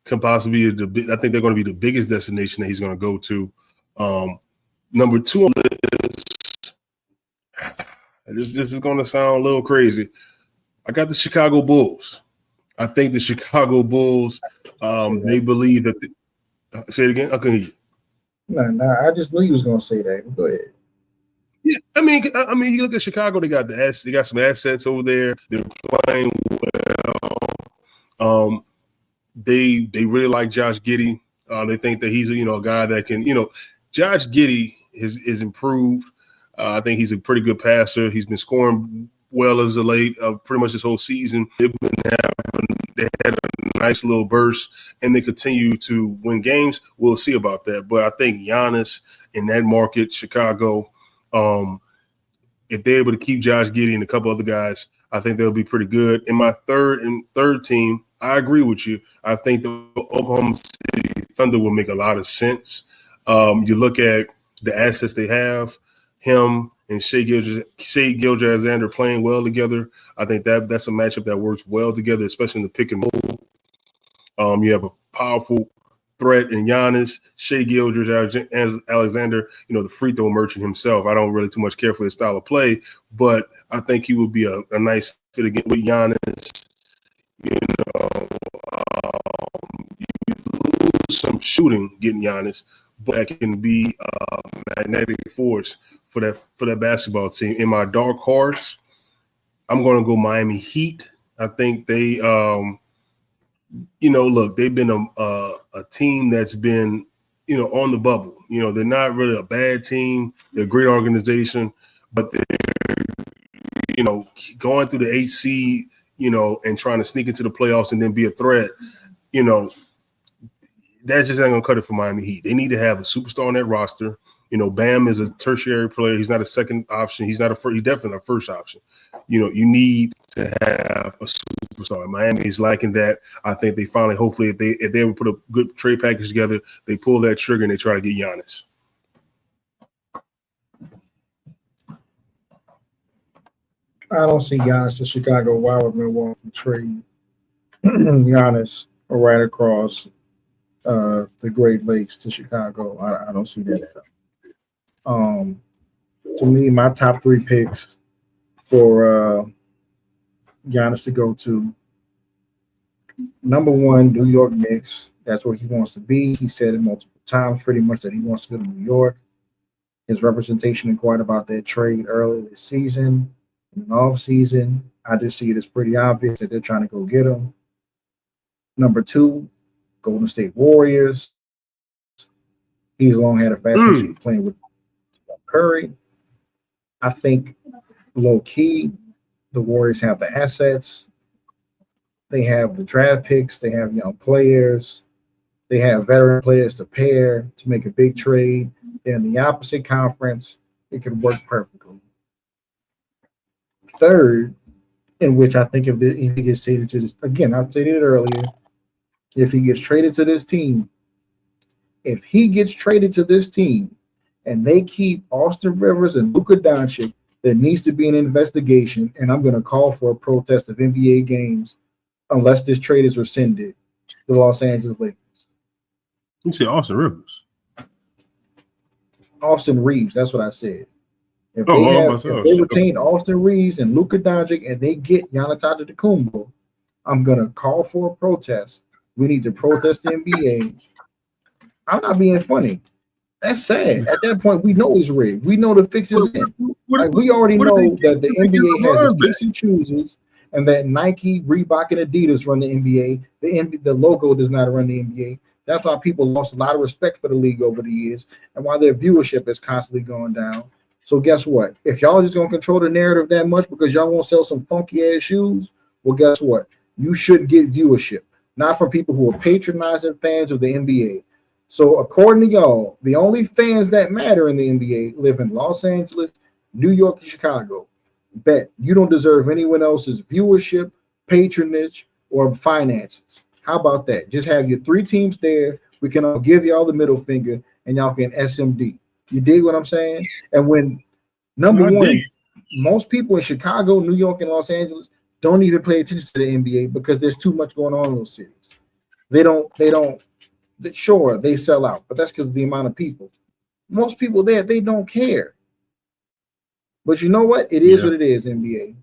can possibly be I think they're going to be the biggest destination that he's going to go to. Number two on the list. This is going to sound a little crazy. I got the Chicago Bulls. I think the Chicago Bulls, they believe that say it again. I couldn't hear you.
No, I just knew you was going to say that. Go ahead.
Yeah, I mean, you look at Chicago. They got they got some assets over there. They're playing well. They really like Josh Giddey. They think that he's a guy that can Josh Giddey is improved. I think he's a pretty good passer. He's been scoring well as of late, pretty much this whole season. They had a nice little burst, and they continue to win games. We'll see about that. But I think Giannis in that market, Chicago, if they're able to keep Josh Giddey and a couple other guys, I think they'll be pretty good. In my third team, I agree with you. I think the Oklahoma City Thunder will make a lot of sense. You look at the assets they have, him and Shea Gilgeous-Alexander playing well together. I think that's a matchup that works well together, especially in the pick and roll. You have a powerful threat in Giannis, Shea Gilgeous-Alexander, the free throw merchant himself. I don't really too much care for his style of play, but I think he would be a nice fit again with Giannis. You lose some shooting getting Giannis, but that can be a magnetic force for that basketball team. In my dark horse, I'm going to go Miami Heat. I think they, look, they've been a team that's been, on the bubble. They're not really a bad team. They're a great organization, but they're, going through the 8 seed, and trying to sneak into the playoffs and then be a threat, that's just not going to cut it for Miami Heat. They need to have a superstar on that roster. Bam is a tertiary player. He's not a second option. He's definitely a first option. You need to have a superstar. Miami is lacking that. I think they finally, hopefully, if they ever put a good trade package together, they pull that trigger and they try to get Giannis.
I don't see Giannis to Chicago. Why would Milwaukee trade Giannis right across the Great Lakes to Chicago? I don't see that at all. To me, my top 3 picks for Giannis to go to, number 1, New York Knicks. That's where he wants to be. He said it multiple times pretty much that he wants to go to New York. His representation inquired about that trade earlier this season. In the off season, I just see it as pretty obvious that they're trying to go get him. Number 2, Golden State Warriors. He's long had a fast history playing with Curry. I think low key, the Warriors have the assets. They have the draft picks. They have young players. They have veteran players to pair to make a big trade. They're in the opposite conference. It could work perfectly. Third, in which I think if he gets traded to this, again, I stated it earlier, if he gets traded to this team, and they keep Austin Rivers and Luka Doncic, there needs to be an investigation, and I'm going to call for a protest of NBA games unless this trade is rescinded. The Los Angeles Lakers.
You say Austin Rivers.
Austin Reeves, that's what I said. If they retain Austin Reeves and Luka Doncic and they get Giannis Antetokounmpo, I'm going to call for a protest. We need to protest the NBA. I'm not being funny. That's sad. At that point, we know it's rigged. We know the fix is in. We already know that the NBA has its picks and chooses, and that Nike, Reebok, and Adidas run the NBA. The logo does not run the NBA. That's why people lost a lot of respect for the league over the years, and why their viewership is constantly going down. So guess what? If y'all just gonna control the narrative that much because y'all won't sell some funky ass shoes, well, guess what? You should get viewership, not from people who are patronizing fans of the NBA. So according to y'all, the only fans that matter in the NBA live in Los Angeles, New York, and Chicago. Bet you don't deserve anyone else's viewership, patronage, or finances. How about that? Just have your 3 teams there. We can all give y'all the middle finger, and y'all can SMD. You dig what I'm saying? And when number 1, most people in Chicago, New York, and Los Angeles don't even pay attention to the NBA because there's too much going on in those cities. Sure, they sell out, but that's because of the amount of people. Most people there, they don't care. But you know what? It is what it is, NBA.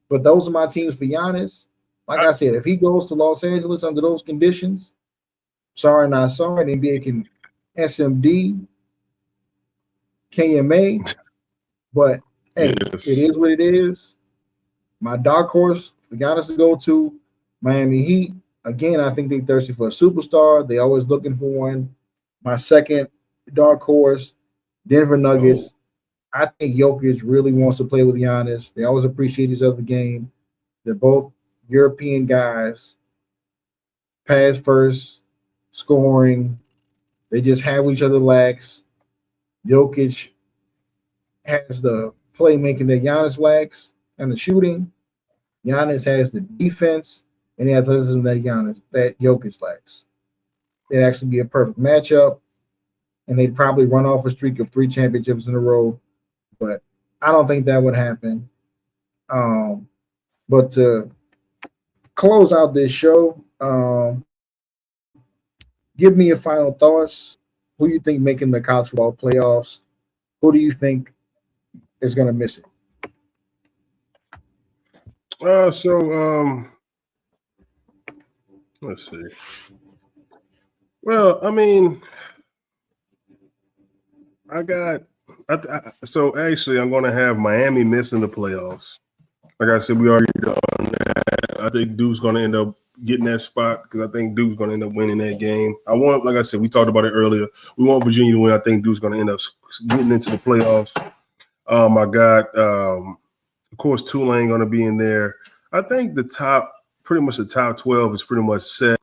But those are my teams for Giannis. Like I said, if he goes to Los Angeles under those conditions, sorry, not sorry, the NBA can SMD, KMA. But hey, It is what it is. My dark horse for Giannis to go to Miami Heat. Again, I think they're thirsty for a superstar. They're always looking for one. My second dark horse, Denver Nuggets. I think Jokic really wants to play with Giannis. They always appreciate each other's game. They're both European guys. Pass first, scoring. They just have each other lax. Jokic has the playmaking that Giannis lacks and the shooting. Giannis has the defense and the athleticism that Jokic lacks. It'd actually be a perfect matchup. and they'd probably run off a streak of 3 championships in a row. But I don't think that would happen. But to close out this show, give me your final thoughts. Who do you think making the college football playoffs? Who do you think is going to miss it?
Let's see. Well, I mean, so actually, I'm going to have Miami missing the playoffs. Like I said, we already done that. I think Duke's going to end up getting that spot because I think Duke's going to end up winning that game. Like I said, we talked about it earlier. We want Virginia to win. I think Duke's going to end up getting into the playoffs. I got, of course, Tulane going to be in there. I think the top 12 is pretty much set.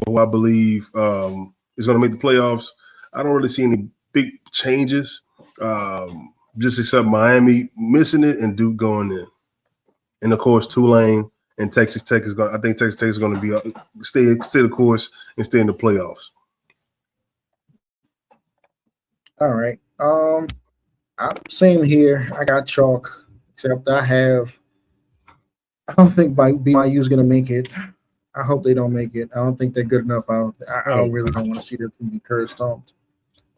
Who I believe is going to make the playoffs. I don't really see any big changes, just except Miami missing it and Duke going in. And of course, Tulane and Texas Tech is going. I think Texas Tech is going to be stay the course and stay in the playoffs.
All right. Same here. I got chalk, except I don't think BYU is going to make it. I hope they don't make it. I don't think they're good enough. I really don't want to see their team be curb stomped.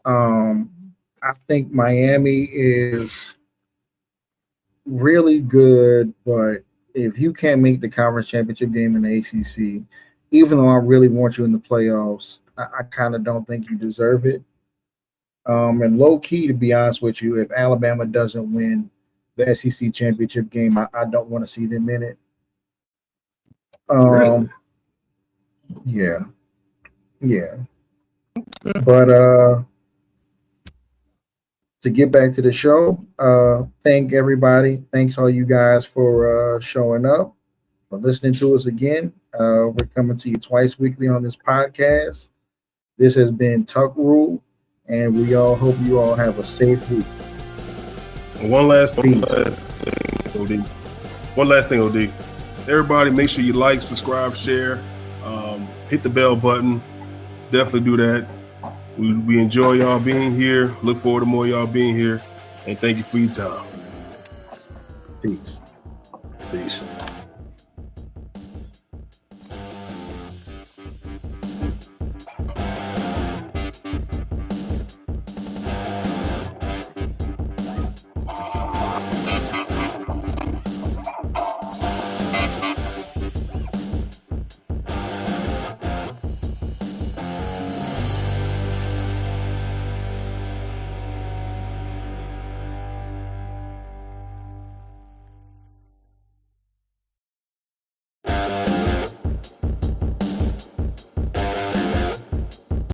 I think Miami is really good, but if you can't make the conference championship game in the ACC, even though I really want you in the playoffs, I kind of don't think you deserve it. And low key, to be honest with you, if Alabama doesn't win the SEC championship game, I don't want to see them in it.
Really?
Yeah. But to get back to the show, thank everybody. Thanks all you guys for showing up, for listening to us again. We're coming to you twice weekly on this podcast. This has been Tuck Rule, and we all hope you all have a safe week.
One last thing, OD. Everybody, make sure you like, subscribe, share, hit the bell button. Definitely do that. We enjoy y'all being here. Look forward to more y'all being here. And thank you for your time.
Peace.
Peace.